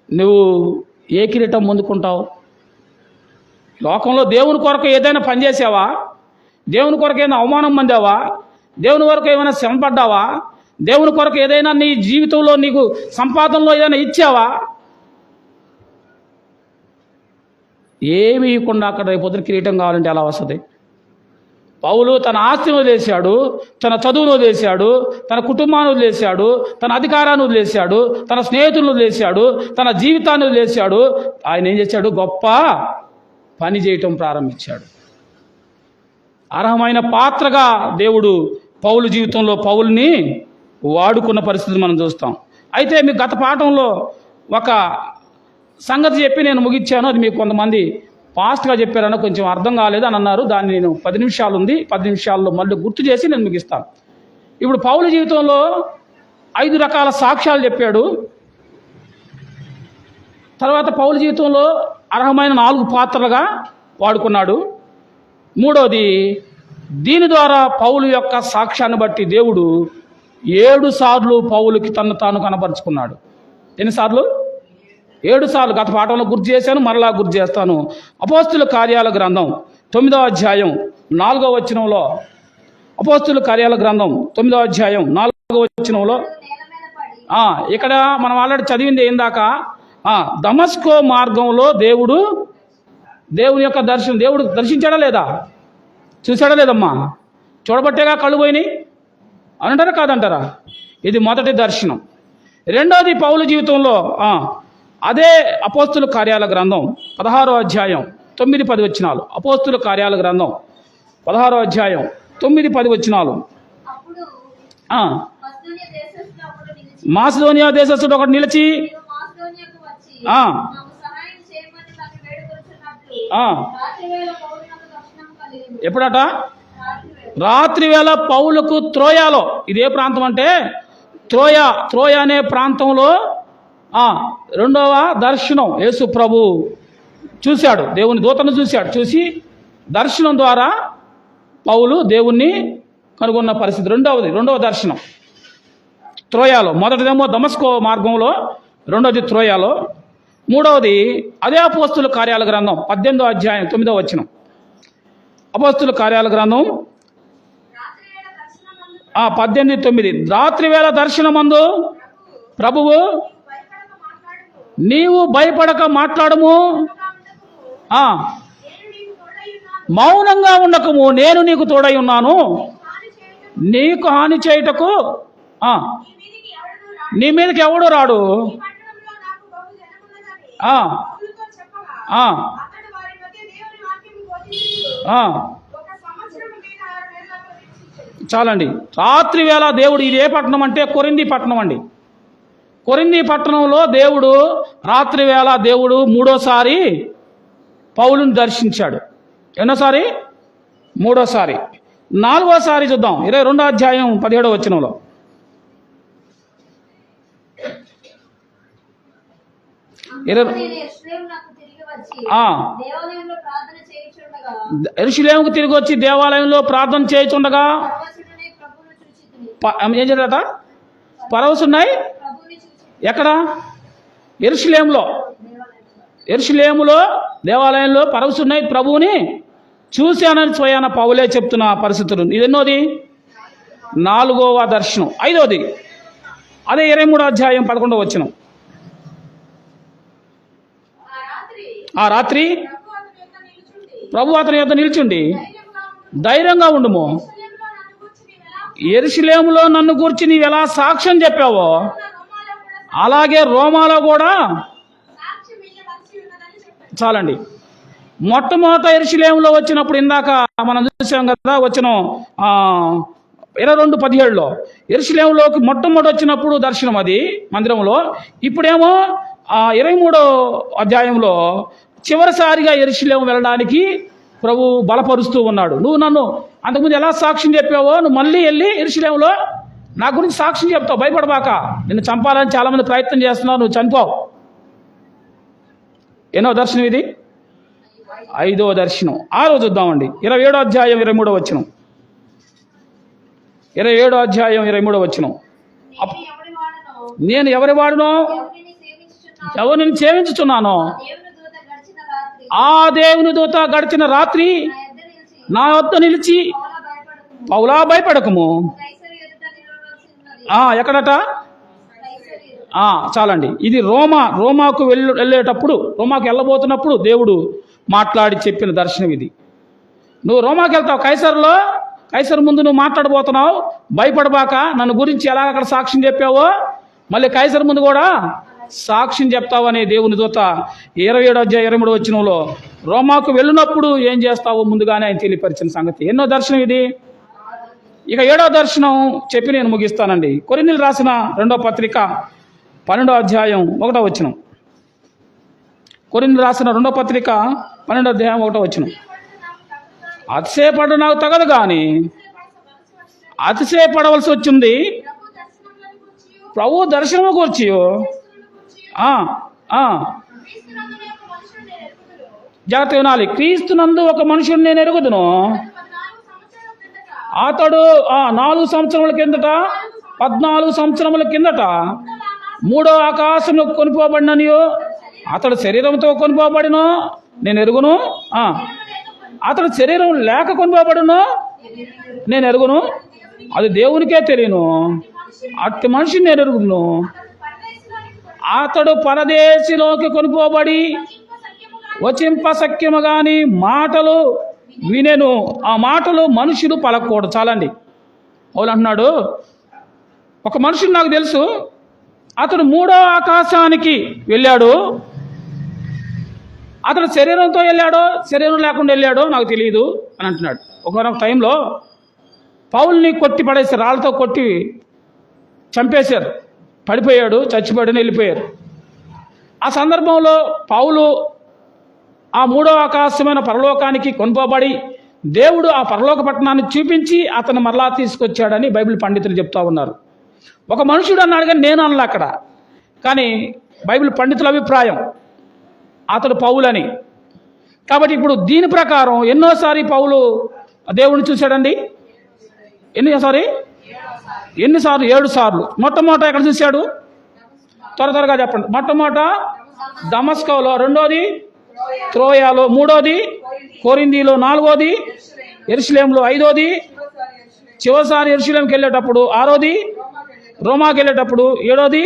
నువ్వు ఏ కిరీటం ముందుకుంటావు? లోకంలో దేవుని కొరకు ఏదైనా పని చేసావా? దేవుని కొరకు ఏదైనా అవమానం పొందావా? దేవుని కొరకు ఏమైనా శ్రమపడ్డావా? దేవుని కొరకు ఏదైనా నీ జీవితంలో నీకు సంపాదనలో ఏదైనా ఇచ్చావా? ఏమి ఇవ్వకుండా అక్కడ రేపు పొద్దున కిరీటం కావాలంటే ఎలా వస్తుంది? పౌలు తన ఆస్తిని వదిలేశాడు, తన చదువును వదిలేశాడు, తన కుటుంబాన్ని వదిలేశాడు, తన అధికారాన్ని వదిలేశాడు, తన స్నేహితులను వదిలేశాడు, తన జీవితాన్ని వదిలేశాడు. ఆయన ఏం చేశాడు? గొప్ప పని చేయటం ప్రారంభించాడు. అర్హమైన పాత్రగా దేవుడు పౌలు జీవితంలో పౌల్ని వాడుకున్న పరిస్థితి మనం చూస్తాం. అయితే మీకు గత పాఠంలో ఒక సంగతి చెప్పి నేను ముగించాను. అది మీకు కొంతమంది ఫాస్ట్గా చెప్పారని కొంచెం అర్థం కాలేదు అని అన్నారు. దాన్ని నేను 10 నిమిషాలు ఉంది, 10 నిమిషాల్లో మళ్ళీ గుర్తు చేసి నేను ముగిస్తాను. ఇప్పుడు పౌలు జీవితంలో 5 రకాల సాక్ష్యాలు చెప్పాడు. తర్వాత పౌలు జీవితంలో అర్హమైన 4 పాత్రలుగా వాడుకున్నాడు. మూడోది, దీని ద్వారా పౌలు యొక్క సాక్ష్యాన్ని బట్టి దేవుడు 7 సార్లు పౌలుకి తను తాను కనపరుచుకున్నాడు. ఎన్నిసార్లు? 7 సార్లు. గత పాఠంలో గుర్తు చేశాను, మరలా గుర్తు చేస్తాను. అపోస్తుల కార్యాల గ్రంథం 9వ అధ్యాయం 4వ వచనంలో, అపోస్తుల కార్యాల గ్రంథం 9వ అధ్యాయం 4వ వచనంలో, ఇక్కడ మనం ఆల్రెడీ చదివింది ఏందాక, దమస్కో మార్గంలో దేవుని యొక్క దర్శనం, దేవుడు దర్శించాడా లేదా? చూశాడా లేదమ్మా? చూడబట్టేగా కళ్ళు పోయినాయి అంటారా కాదంటారా? ఇది మొదటి దర్శనం. రెండోది పౌలు జీవితంలో అదే అపోస్తుల కార్యాల గ్రంథం 16వ అధ్యాయం 9-10 వచనాలు. అపోస్తుల కార్యాల గ్రంథం 16వ అధ్యాయం 9-10 వచనాలు. మాసిదోనియా దేశస్థుడు ఒకటి నిలిచి ఎప్పుడట? రాత్రి వేళ పౌలుకు త్రోయాలో, ఇదే ప్రాంతం అంటే త్రోయ అనే ప్రాంతంలో రెండవ దర్శనం యేసు ప్రభు చూశాడు. దేవుని దూతను చూసి దర్శనం ద్వారా పౌలు దేవుణ్ణి కనుగొన్న పరిస్థితి. రెండవ దర్శనం త్రోయాలో. మొదటిదేమో దమస్కో మార్గంలో, రెండవది త్రోయాలో. మూడవది అదే అపోస్తుల కార్యాల గ్రంథం 18వ అధ్యాయం 9వ వచనం. అపోస్తుల కార్యాల గ్రంథం 18:9. రాత్రి వేళ దర్శనమందు ప్రభువు నీవు భయపడక మాట్లాడము, మౌనంగా ఉండకము, నేను నీకు తోడై ఉన్నాను, నీకు హాని చేయుటకు నీ మీదకి ఎవడు రాడు. చాలండి. రాత్రి వేళ దేవుడు, ఇది ఏ పట్టణం అంటే కొరింథీ పట్టణం అండి. కొరింథీ పట్టణంలో దేవుడు రాత్రి వేళ దేవుడు 3వసారి పౌలుని దర్శించాడు. ఎన్నోసారి? 3వసారి. 4వసారి చూద్దాం. 22వ అధ్యాయం 17వ వచనంలో. యెరూషలేముకు తిరిగి వచ్చి దేవాలయంలో ప్రార్థన చేయుచుండగా ఏం చేయాలట? పరవశున్నాయి. ఎక్కడ? యెరూషలేములో దేవాలయంలో పరవశున్నాయి, ప్రభువుని చూశానని స్వయాన పౌలే చెప్తున్న పరిస్థితులు. ఇది ఎన్నోది? 4వ దర్శనం. 5వది అదే 23వ అధ్యాయం 11వ వచనం. ఆ రాత్రి ప్రభు అతని యొద్ద నిల్చుండి, ధైర్యంగా ఉండుము, యెరూషలేములో నన్ను గూర్చి నీవు ఎలా సాక్ష్యం చెప్పావో అలాగే రోమాలో కూడా. చాలండి. మొట్టమొదట యెరూషలేములో వచ్చినప్పుడు ఇందాక మనం చూసాం కదా, వచ్చిన 22:17లో యెరూషలేములోకి మొట్టమొదటి వచ్చినప్పుడు దర్శనం అది మందిరంలో. ఇప్పుడేమో 23వ అధ్యాయంలో చివరిసారిగా యెరూషలేము వెళ్ళడానికి ప్రభు బలపరుస్తూ ఉన్నాడు. నువ్వు నన్ను అంతకుముందు ఎలా సాక్ష్యం చెప్పావో నువ్వు మళ్ళీ వెళ్ళి యెరూషలేములో నా గురించి సాక్ష్యం చెప్తావు, భయపడబాక. నిన్ను చంపాలని చాలామంది ప్రయత్నం చేస్తున్నావు, నువ్వు చనిపోవు. ఎన్నో దర్శనం ఇది? 5వ దర్శనం. 6వ చూద్దామండి. 27వ అధ్యాయం 23వ వచనం. 27వ అధ్యాయం 23వ వచనం. నేను ఎవరి వాడునో, ఎవరిని సేవించుచున్నానో ఆ దేవుని దూత గడిచిన రాత్రి నా వద్ద నిలిచి, పౌలా భయపడకము. ఎక్కడట? చాలండి. ఇది రోమాకు వెళ్ళేటప్పుడు, రోమాకు వెళ్ళబోతున్నప్పుడు దేవుడు మాట్లాడి చెప్పిన దర్శనం ఇది. నువ్వు రోమాకి వెళ్తావు, కైసరు ముందు నువ్వు మాట్లాడబోతున్నావు, భయపడబాక. నన్ను గురించి ఎలా అక్కడ సాక్ష్యం చెప్పావో మళ్ళీ కైసరు ముందు కూడా సాక్ష్యం చెప్తావు అనే దేవుని దూత 27వ అధ్యాయం 23వ వచనంలో రోమాకు వెళ్ళినప్పుడు ఏం చేస్తావో ముందుగానే ఆయన తెలియపరిచిన సంగతి. ఎన్నో దర్శనం ఇది? ఇక 7వ దర్శనం చెప్పి నేను ముగిస్తానండి. కొరింథీయులు రాసిన 2వ పత్రిక 12వ అధ్యాయం 1వ వచనం. కొరింథీయులు రాసిన 2వ పత్రిక 12వ అధ్యాయం 1వ వచనం. అతిశయపడ నాకు తగదు కానీ అతిశయపడవలసి వచ్చింది ప్రభు దర్శనము కూర్చి జాగ్రత్త వినాలి. క్రీస్తునందు ఒక మనుషుడు నేను ఎరుగుదును. అతడు 4 సంవత్సరముల కిందట 14 సంవత్సరముల కిందట మూడో ఆకాశంలో కొనిపోబడిననియో అతడు శరీరంతో కొనిపోబడినో నేను ఎరుగును. అతడు శరీరం లేక కొనిపోబడినో నేను ఎరుగును. అది దేవునికే తెలియను. అట్టి మనిషిని నేను ఎరుగును. అతడు పరదేశిలోకి కొనిపోబడి వచింప సఖ్యము గాని మాటలు వినెను. ఆ మాటలు మనుషులు పలకూడదు. చాలండి. పౌలు అంటున్నాడు, ఒక మనుషుడు నాకు తెలుసు, అతడు మూడో ఆకాశానికి వెళ్ళాడు. అతడు శరీరంతో వెళ్ళాడో శరీరం లేకుండా వెళ్ళాడో నాకు తెలియదు అని అంటున్నాడు. ఒకనొక టైంలో పౌల్ని కొట్టి పడేసి రాళ్ళతో కొట్టి చంపేశారు. పడిపోయాడు, చచ్చిపోయాడని వెళ్ళిపోయారు. ఆ సందర్భంలో పౌలు ఆ మూడో ఆకాశమైన పరలోకానికి కొనుపోబడి దేవుడు ఆ పరలోక పట్టణాన్ని చూపించి అతను మరలా తీసుకొచ్చాడని బైబిల్ పండితులు చెప్తా ఉన్నారు. ఒక మనుషుడు అన్నాడు కానీ నేను అనలే అక్కడ. కానీ బైబిల్ పండితుల అభిప్రాయం అతడు పౌలని. కాబట్టి ఇప్పుడు దీని ప్రకారం ఎన్నోసారి పౌలు దేవుడిని చూశాడండి? ఎన్నిసార్లు? 7 సార్లు. మొట్టమొదట ఎక్కడ చూశాడు? త్వరగా చెప్పండి. మొట్టమొదట దమస్కోలో, రెండోది త్రోయాలో, మూడోది కొరింథీలో, నాలుగోది యెరూషలేములో, ఐదోది చివరిసారి యెరూషలేంకి వెళ్ళేటప్పుడు, ఆరోది రోమాకి వెళ్ళేటప్పుడు, ఏడోది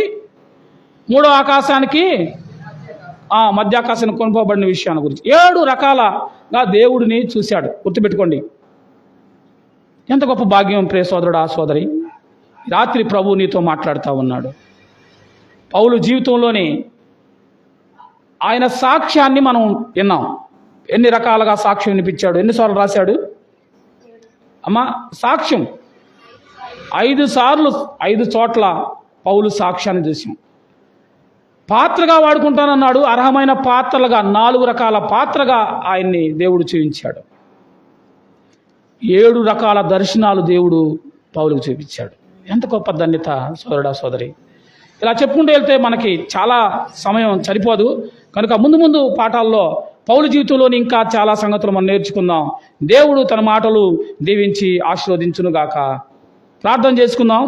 మూడో ఆకాశానికి మధ్య ఆకాశానికి కొనుకోబడిన విషయాన్ని గురించి 7 రకాలుగా దేవుడిని చూశాడు. గుర్తుపెట్టుకోండి. ఎంత గొప్ప భాగ్యం ప్రియ సోదరుడు, ఆ సోదరి. రాత్రి ప్రభు నీతో మాట్లాడుతూ ఉన్నాడు. పౌలు జీవితంలోని ఆయన సాక్ష్యాన్ని మనం విన్నాం. ఎన్ని రకాలుగా సాక్ష్యం వినిపించాడు, ఎన్నిసార్లు రాశాడు అమ్మా సాక్ష్యం? 5 సార్లు 5 చోట్ల పౌలు సాక్ష్యాన్ని చూసాం. పాత్రగా వాడుకుంటానన్నాడు. అర్హమైన పాత్రలుగా 4 రకాల పాత్రగా ఆయన్ని దేవుడు చూపించాడు. 7 రకాల దర్శనాలు దేవుడు పౌలుకు చూపించాడు. ఎంత గొప్ప ధన్యత సోదరుడా, సోదరి. ఇలా చెప్పుకుంటూ వెళ్తే మనకి చాలా సమయం సరిపోదు. కనుక ముందు పాఠాల్లో పౌలు జీవితంలోని ఇంకా చాలా సంగతులు మనం నేర్చుకుందాం. దేవుడు తన మాటలు దీవించి ఆశీర్వదించునుగాక. ప్రార్థన చేసుకుందాం.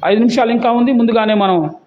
5 నిమిషాలు ఇంకా ఉంది. ముందుగానే మనం